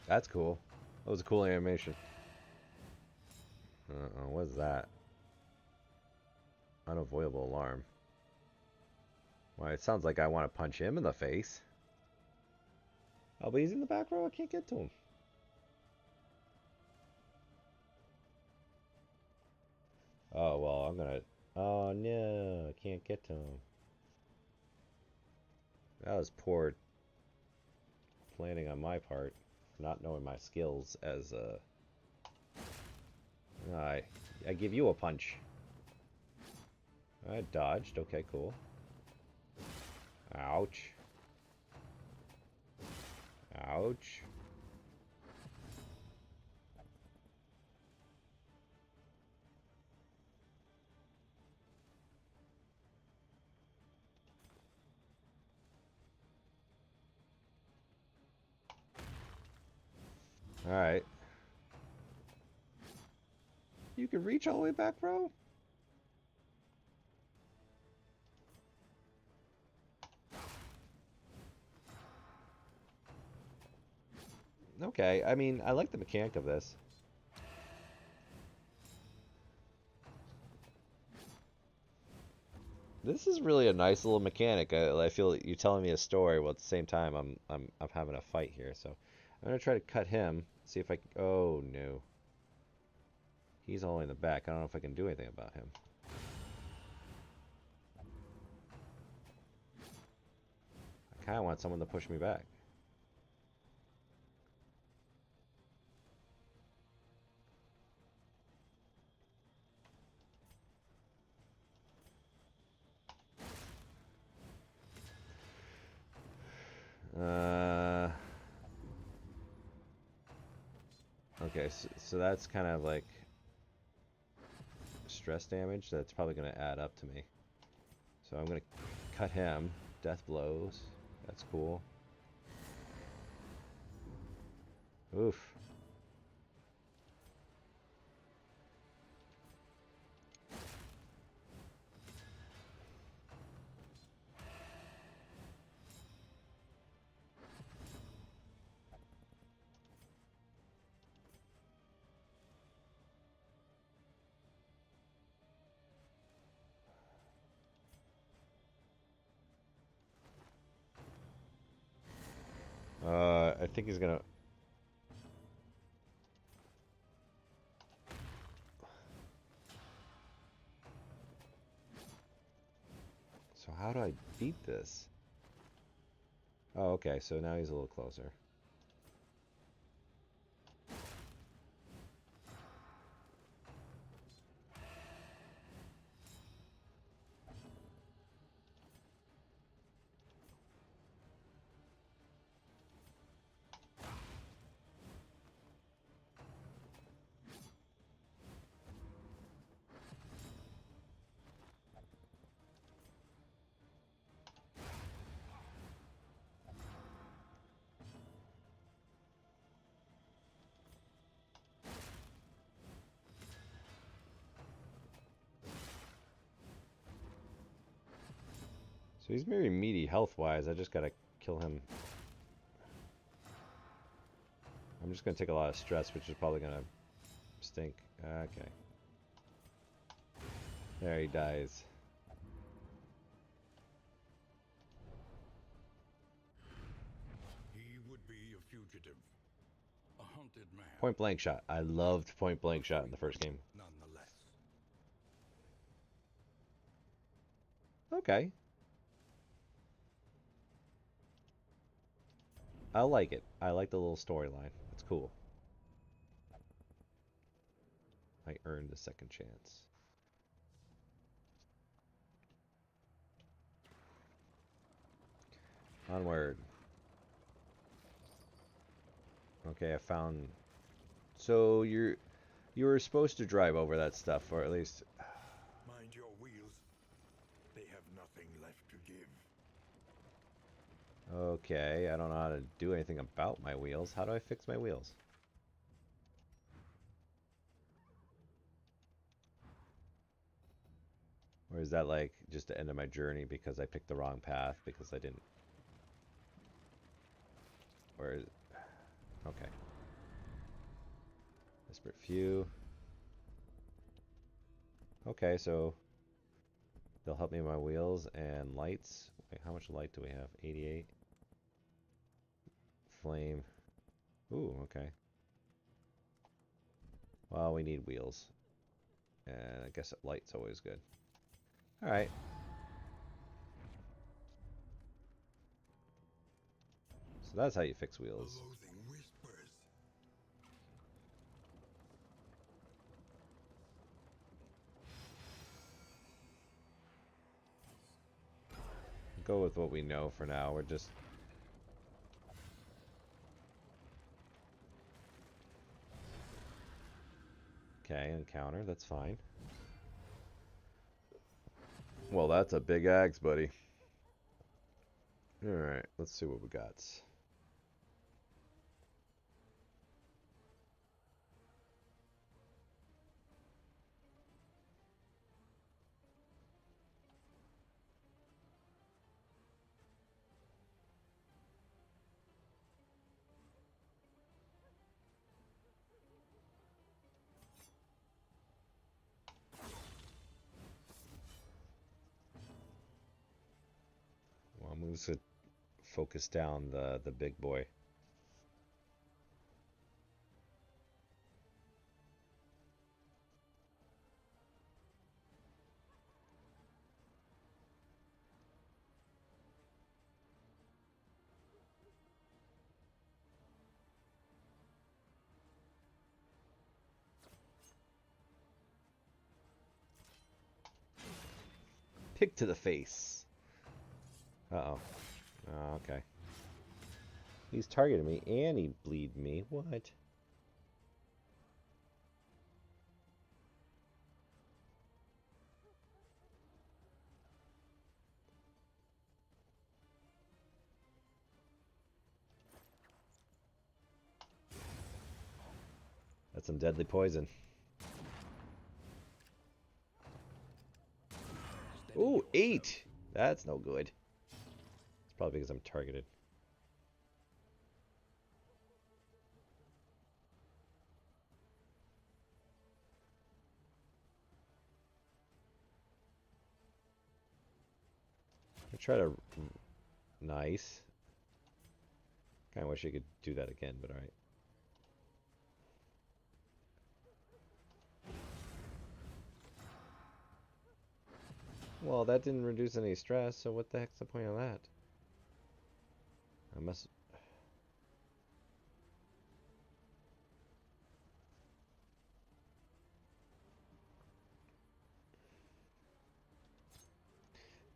That's cool. That was a cool animation. What is that? Unavoidable alarm. Why, it sounds like I want to punch him in the face. Oh, but he's in the back row. I can't get to him. Oh, well, I'm gonna... Oh, no. I can't get to him. That was poor planning on my part. Not knowing my skills as a... I give you a punch. I dodged. Okay, cool. Ouch. Ouch. Alright. You can reach all the way back, bro? Okay, I mean, I like the mechanic of this. This is really a nice little mechanic. I feel you're telling me a story, while at the same time I'm having a fight here. So I'm gonna try to cut him. See if I can. Oh no, he's all in the back. I don't know if I can do anything about him. I kind of want someone to push me back. Okay, so that's kind of like stress damage. That's probably gonna add up to me. So I'm gonna cut him. Death blows. That's cool. Oof. I think he's gonna. So how do I beat this? Oh, okay, so now he's a little closer. So he's very meaty health-wise. I just gotta kill him. I'm just gonna take a lot of stress, which is probably gonna stink. Okay. There he dies. He would be a fugitive, a hunted man. Point blank shot. I loved point blank shot in the first game. Nonetheless. Okay. I like it. I like the little storyline. It's cool. I earned a second chance. Onward. Okay, I found. So you were supposed to drive over that stuff, or at least. Mind your wheels. They have nothing left to give. Okay, I don't know how to do anything about my wheels. How do I fix my wheels? Or is that like just the end of my journey because I picked the wrong path because I didn't? Or is... Okay. Disparate few. Okay, so they'll help me with my wheels and lights. Wait, how much light do we have? 88. Flame. Ooh, okay. Well, we need wheels. And I guess light's always good. Alright. So that's how you fix wheels. Loathing whispers. Go with what we know for now. We're just... Okay, encounter. That's fine. Well, that's a big axe, buddy. Alright, let's see what we got. Well, I'm going to focus down the big boy. Pick to the face. Uh-oh. Oh, okay. He's targeted me and he bleed me. What? That's some deadly poison. Ooh, 8! That's no good. It's probably because I'm targeted. I try to... Nice. Kinda wish I could do that again, but alright. Well, that didn't reduce any stress, so what the heck's the point of that? I must...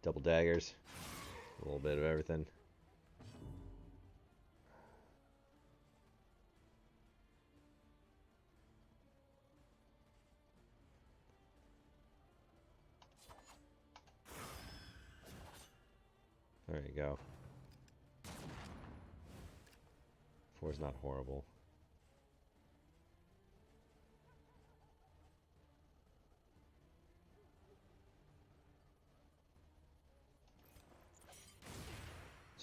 Double daggers. A little bit of everything. There you go. 4's not horrible.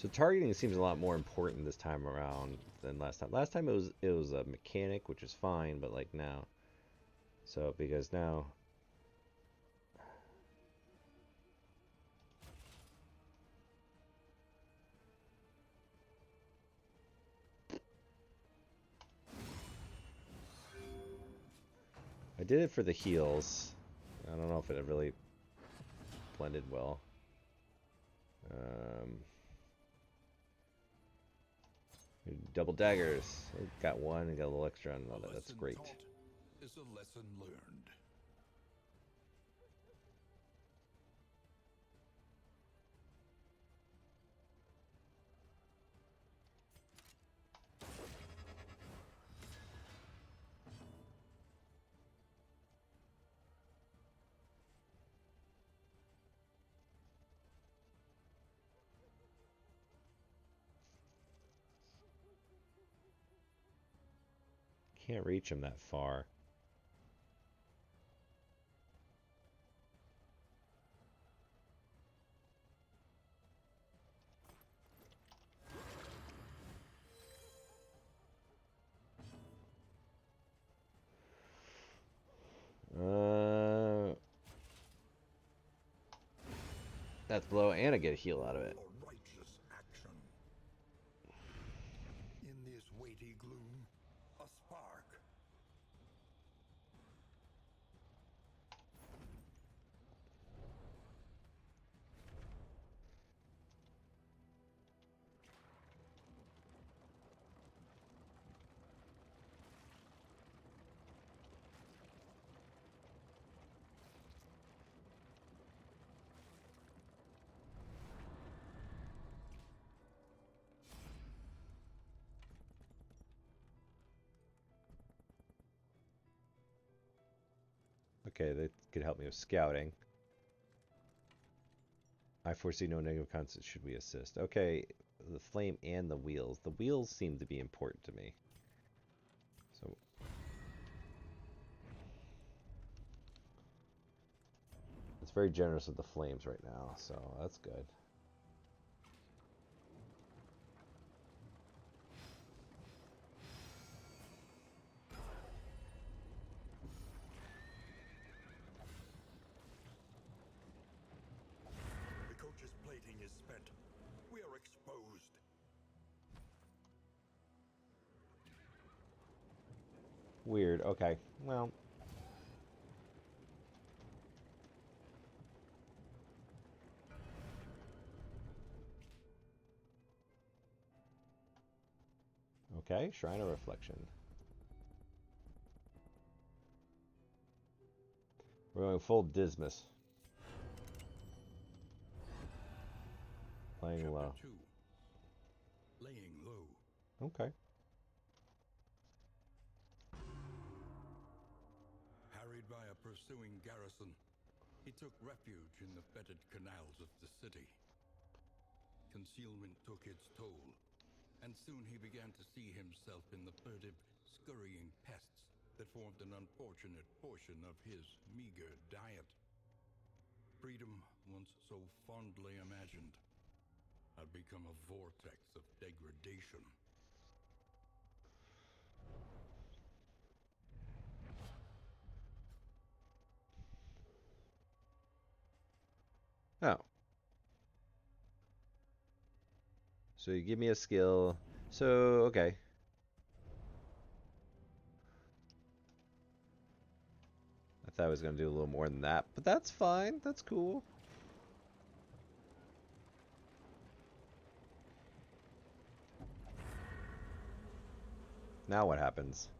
So targeting seems a lot more important this time around than last time. Last time it was a mechanic, which is fine, but like now. So because now I did it for the heals. I don't know if it really blended well. Um, Double daggers. I got one and got a little extra on that. That's great. Is a lesson learned. Can't reach him that far. That's blow, and I get a heal out of it. A righteous action. In this weighty gloom, a spark. Okay, that could help me with scouting. I foresee no negative consequences should we assist. Okay, the flame and the wheels. The wheels seem to be important to me. So it's very generous with the flames right now, so that's good. The coach's plating is spent. We are exposed. Weird. Okay. Well. Okay. Shrine of Reflection. We're going full Dismas. Playing low. Chapter 2. Laying low. Okay. Harried by a pursuing garrison, he took refuge in the fetid canals of the city. Concealment took its toll, and soon he began to see himself in the furtive, scurrying pests that formed an unfortunate portion of his meager diet. Freedom, once so fondly imagined, had become a vortex of degradation. Oh. So you give me a skill. So, okay. I thought I was going to do a little more than that, but that's fine. That's cool. Now what happens?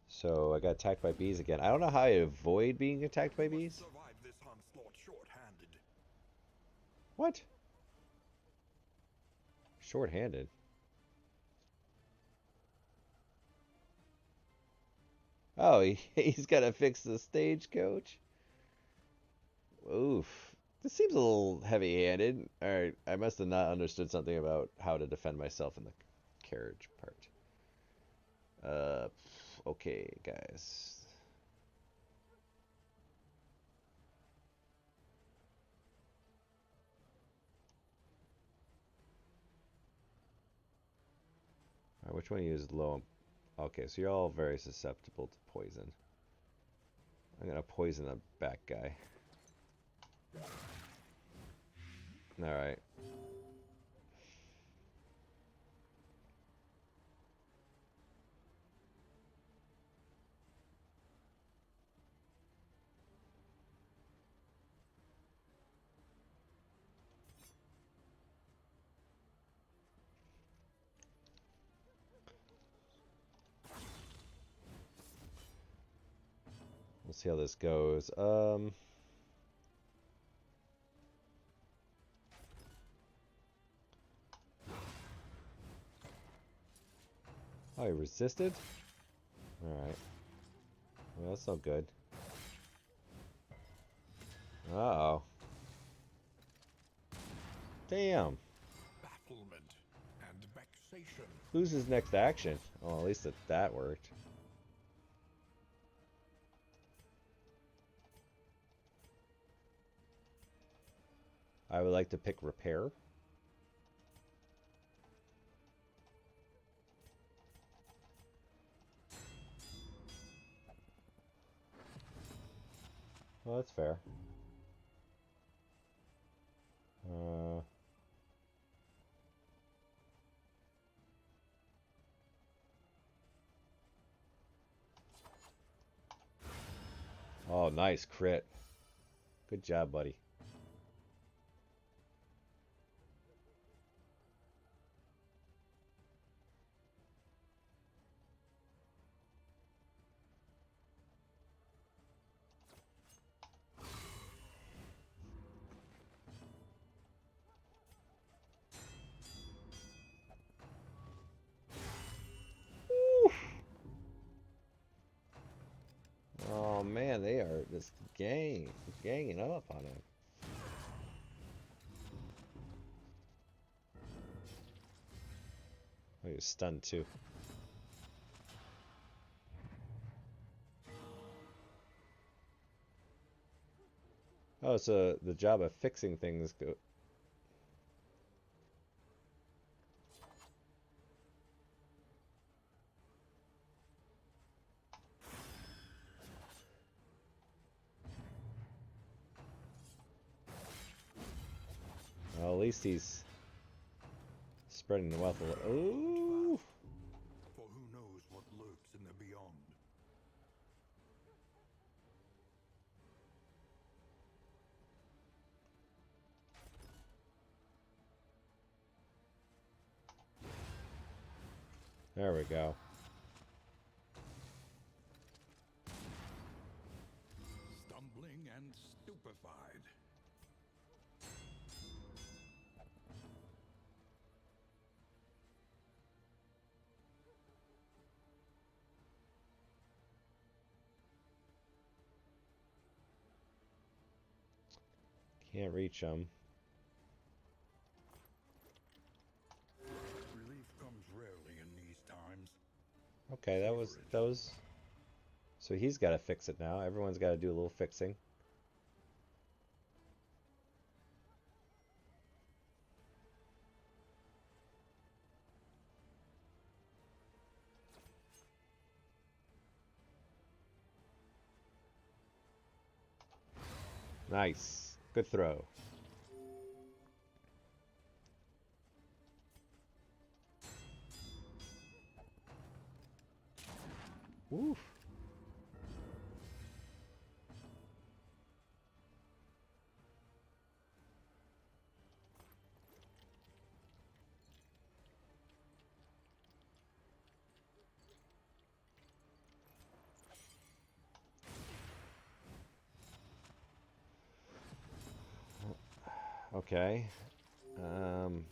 So I got attacked by bees again. I don't know how I avoid being attacked by bees. Survive this onslaught short-handed. What? Short-handed? Oh, he's got to fix the stagecoach? Oof. This seems a little heavy-handed. Alright, I must have not understood something about how to defend myself in the carriage part. Okay, guys. Alright, which one of you is low? Okay, so you're all very susceptible to poison. I'm gonna poison the back guy. Alright. We'll see how this goes. Oh, he resisted? Alright. Well, that's not good. Uh-oh. Damn. Bafflement and vexation. Who's his next action? Oh, at least that worked. I would like to pick repair. Well, that's fair. Oh, nice crit. Good job, buddy. Oh man, they are just ganging up on him. Oh, he was stunned too. Oh, so the job of fixing things go. Well, at least he's spreading the wealth a little. Ooh! For who knows what lurks in the beyond. There we go. Stumbling and stupefied. Can't reach him. Relief comes rarely in these times. Okay, that was. So he's got to fix it now. Everyone's got to do a little fixing. Nice. Good throw. Woo. Okay. Um.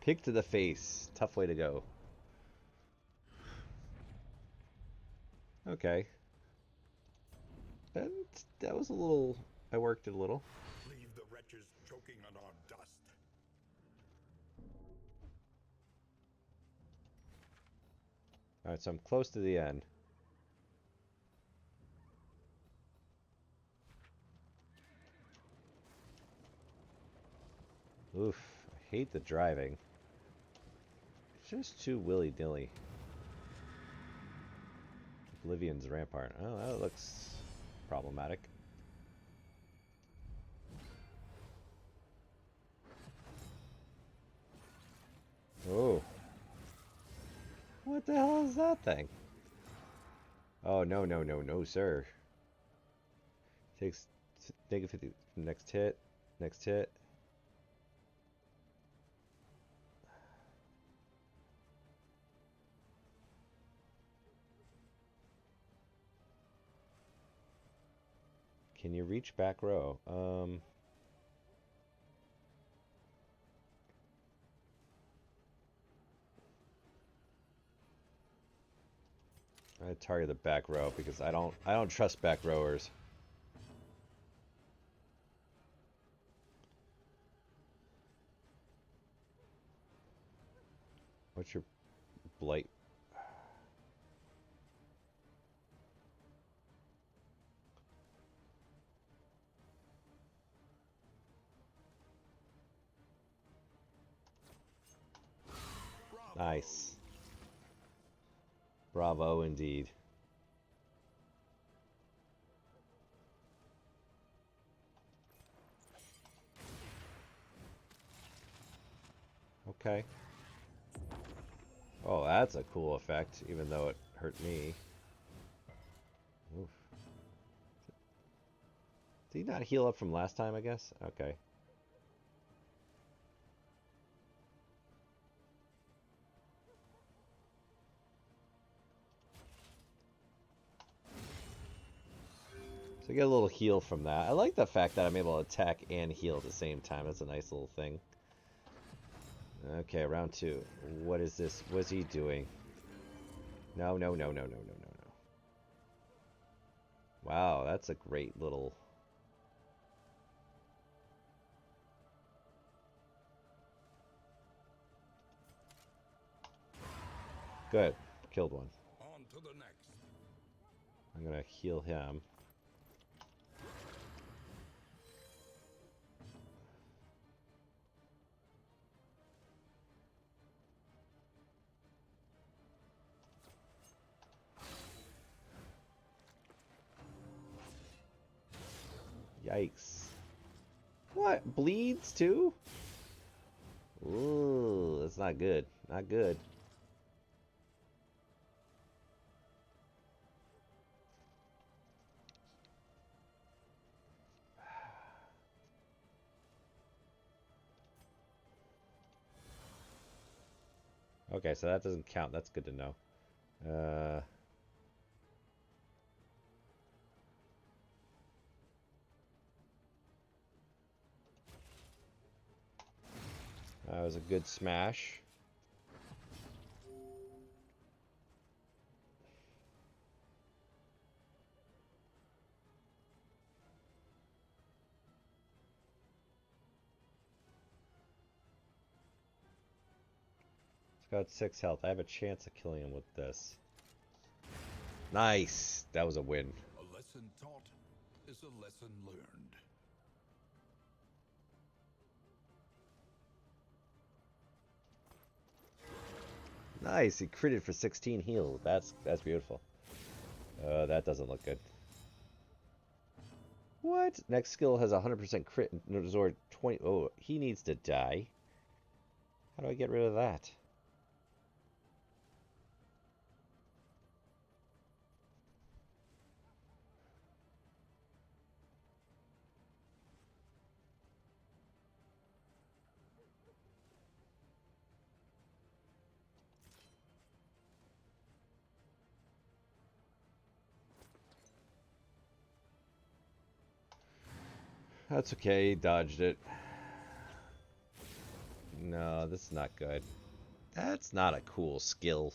Kick to the face. Tough way to go. Okay. And that was a little. I worked it a little. Leave the wretches choking on our dust. Alright, so I'm close to the end. Oof, I hate the driving. It's just too willy-nilly. Oblivion's Rampart. Oh, that looks problematic. Oh. What the hell is that thing? Oh, no, no, no, no, sir. Takes negative 50. Next hit. Next hit. Can you reach back row? I target the back row because I don't trust back rowers. What's your blight? Nice. Bravo indeed. Okay. Oh, that's a cool effect, even though it hurt me. Oof. Did he not heal up from last time, I guess? Okay. So I get a little heal from that. I like the fact that I'm able to attack and heal at the same time. That's a nice little thing. Okay, round 2. What is this? What's he doing? No, no, no, no, no, no, no, no. Wow, that's a great little... Good. Killed one. On to the next. I'm gonna heal him. Yikes. What? Bleeds too? Ooh, that's not good. Not good. Okay, so that doesn't count. That's good to know. That was a good smash. It's got 6 health. I have a chance of killing him with this. Nice! That was a win. A lesson taught is a lesson learned. Nice! He critted for 16 heal. That's beautiful. That doesn't look good. What? Next skill has 100% crit and absorb 20... Oh, he needs to die. How do I get rid of that? That's okay, he dodged it. No, this is not good. That's not a cool skill.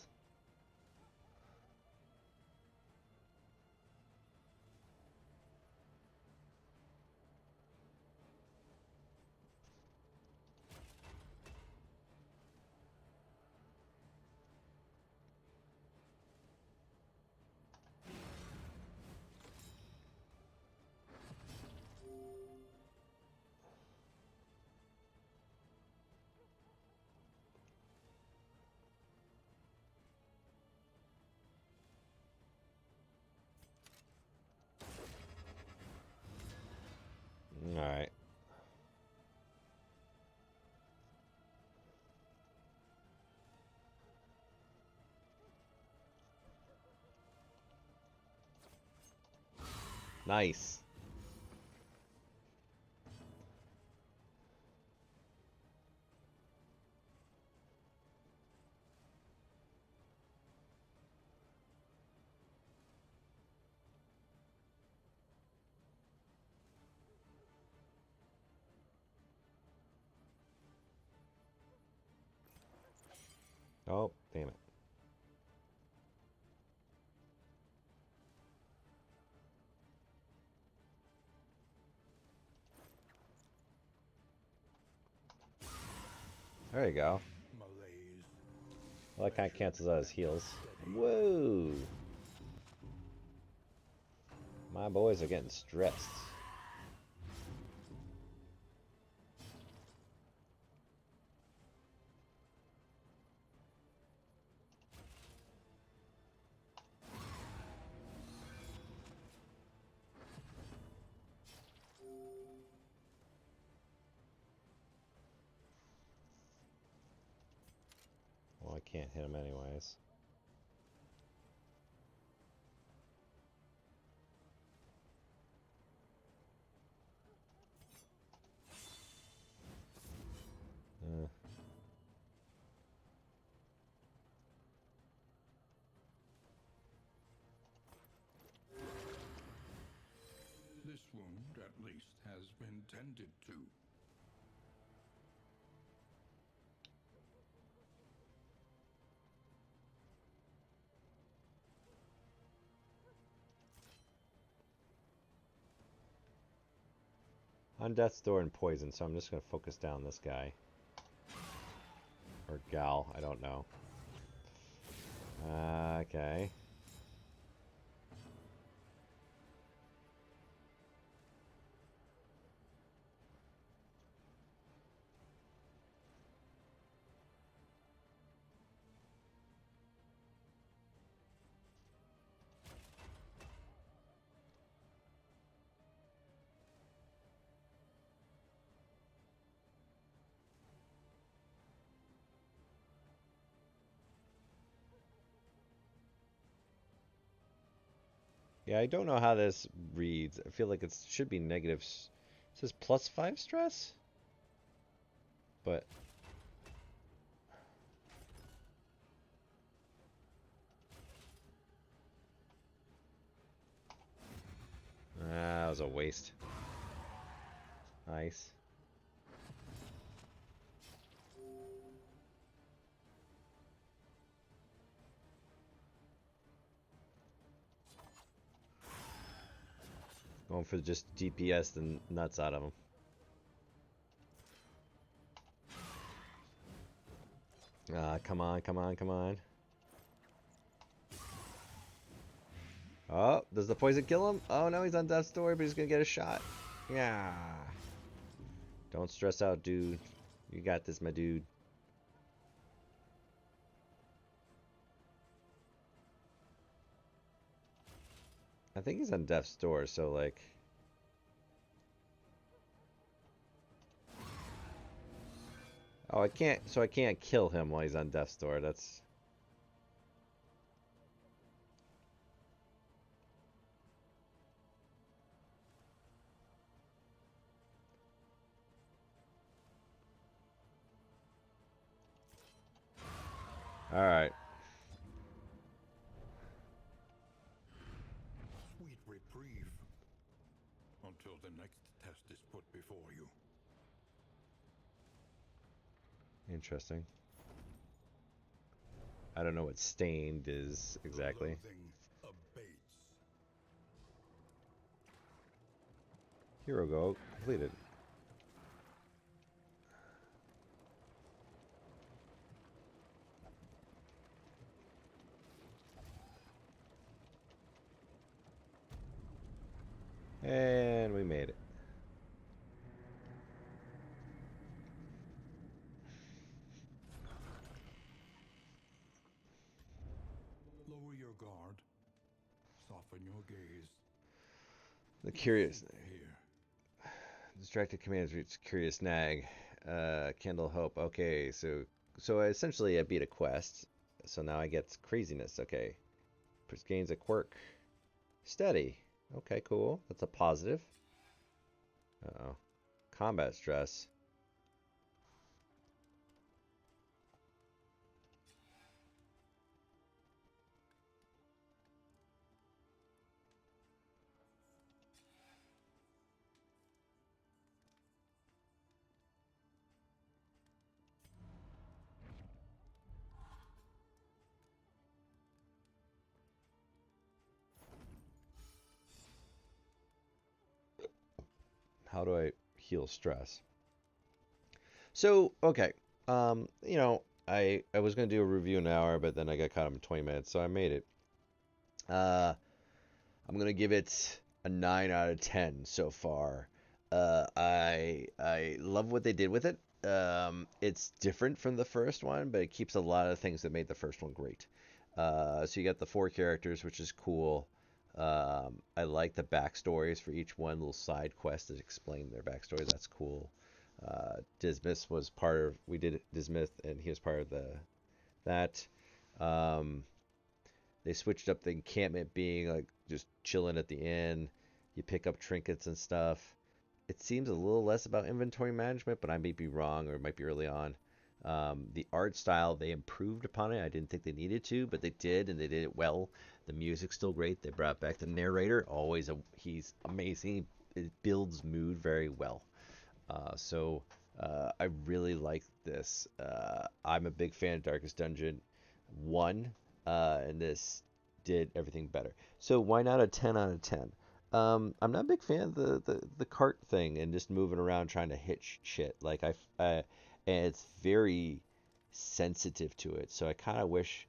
Nice. Oh, damn it. There you go. Malaise. Well, that kind of cancels out his heals. Whoa! My boys are getting stressed. Well, I can't hit him anyways. Uh, This wound, at least, has been tended to. on death's door and poison, so I'm just going to focus down this guy. Or gal, I don't know. Okay. Yeah, I don't know how this reads. I feel like it should be negative. It says +5 stress? But that was a waste. Nice. Going for just DPS the nuts out of him. Come on, come on, come on. Oh, does the poison kill him? Oh no, he's on death's door, but he's gonna get a shot. Yeah. Don't stress out, dude. You got this, my dude. I think he's on death's door, so like... Oh, I can't, so I can't kill him while he's on death's door. That's... Alright. Sweet reprieve. Until the next test is put before you. Interesting. I don't know what stained is exactly. Loathing abates. Hero go completed. And we made it. Lower your guard. Soften your gaze. The curious... Here. Distracted commanders reach curious nag. Kindle hope. Okay, so essentially I beat a quest. So now I get craziness. Okay. Gains a quirk. Steady. Okay, cool. That's a positive. Uh-oh. Combat stress. How do I heal stress? So, okay. I was gonna do a review in an hour, but then I got caught up in 20 minutes, so I made it. Uh, I'm gonna give it a 9 out of 10 so far. I love what they did with it. It's different from the first one, but it keeps a lot of the things that made the first one great. So you got the four characters, which is cool. I like the backstories for each one, little side quests that explain their backstory. That's cool. Dismiss was part of. We did Dismiss, and he was part of that. Um, they switched up the encampment being like just chilling at the inn. You pick up trinkets and stuff. It seems a little less about inventory management, but I may be wrong or it might be early on. The art style, they improved upon it. I didn't think they needed to, but they did, and they did it well. The music's still great. They brought back the narrator. He's amazing. It builds mood very well. I really like this. I'm a big fan of Darkest Dungeon 1, and this did everything better. So why not a 10 out of 10? I'm not a big fan of the cart thing and just moving around trying to hit shit. And it's very sensitive to it. So I kind of wish.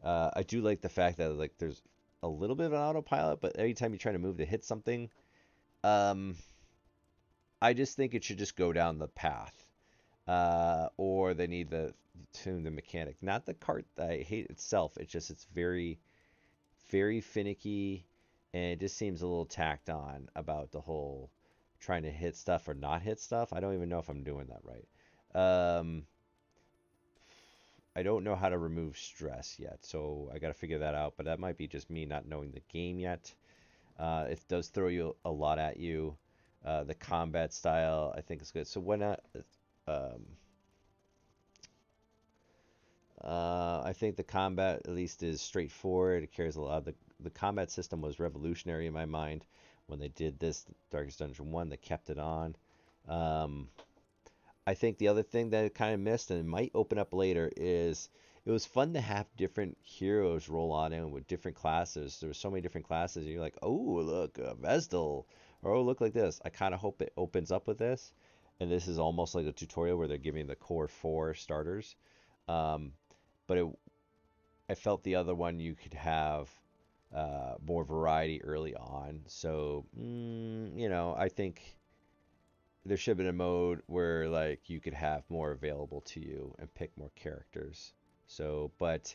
I do like the fact that like there's a little bit of an autopilot, but every time you try to move to hit something, um, I just think it should just go down the path. Or they need to tune the mechanic. Not the cart that I hate itself. It's very, very finicky, and it just seems a little tacked on about the whole trying to hit stuff or not hit stuff. I don't even know if I'm doing that right. I don't know how to remove stress yet, so I got to figure that out. But that might be just me not knowing the game yet. It does throw you a lot at you. The combat style, I think, is good. So why not? Um, I think the combat at least is straightforward. It carries a lot. The combat system was revolutionary in my mind when they did this Darkest Dungeon 1. They kept it on. Um, I think the other thing that it kind of missed, and it might open up later, is it was fun to have different heroes roll on in with different classes. There were so many different classes. And you're like, oh, look, Vestal, or oh, look like this. I kind of hope it opens up with this, and this is almost like a tutorial where they're giving the core four starters. Um, but I felt the other one you could have more variety early on. So, I think there should have been a mode where like you could have more available to you and pick more characters. So, but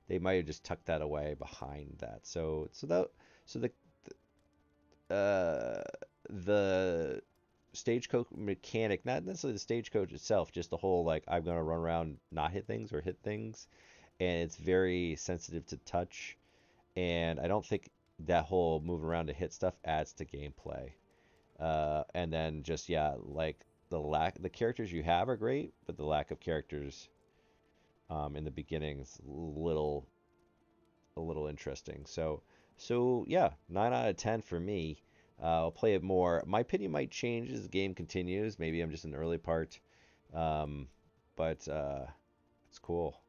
they might have just tucked that away behind that. So uh, the stagecoach mechanic, not necessarily the stagecoach itself, just the whole like I'm gonna run around, not hit things or hit things, and it's very sensitive to touch. And I don't think that whole move around to hit stuff adds to gameplay. And then just yeah, like the characters you have are great, but the lack of characters in the beginning is a little interesting. So yeah, 9 out of 10 for me. I'll play it more. My opinion might change as the game continues. Maybe I'm just in the early part, um, but it's cool.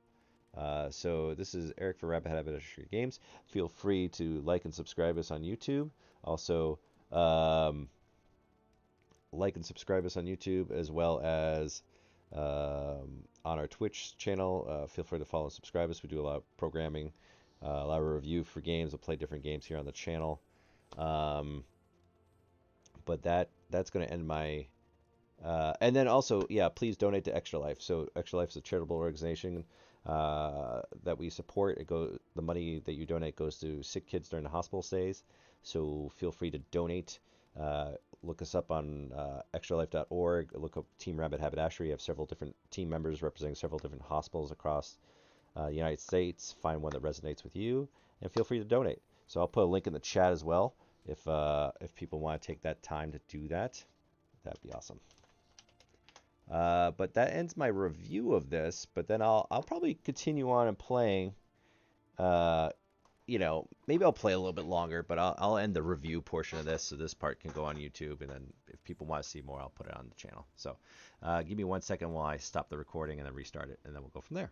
So this is Eric for Rabid Haberdasher Games. Feel free to like and subscribe us on YouTube. Also, um, like and subscribe us on YouTube as well as on our Twitch channel. Feel free to follow and subscribe us. We do a lot of programming, a lot of review for games. We'll play different games here on the channel. Um, but that's going to end my. And then also, yeah, please donate to Extra Life. So Extra Life is a charitable organization that we support. The money that you donate goes to sick kids during the hospital stays. So feel free to donate. Look us up on extralife.org. Look up Team Rabid Haberdasher. You have several different team members representing several different hospitals across the United States. Find one that resonates with you, and feel free to donate. So I'll put a link in the chat as well. If people want to take that time to do that, that'd be awesome. But that ends my review of this. But then I'll probably continue on and playing. Uh, maybe I'll play a little bit longer, but I'll end the review portion of this so this part can go on YouTube, and then if people want to see more, I'll put it on the channel. So give me 1 second while I stop the recording and then restart it, and then we'll go from there.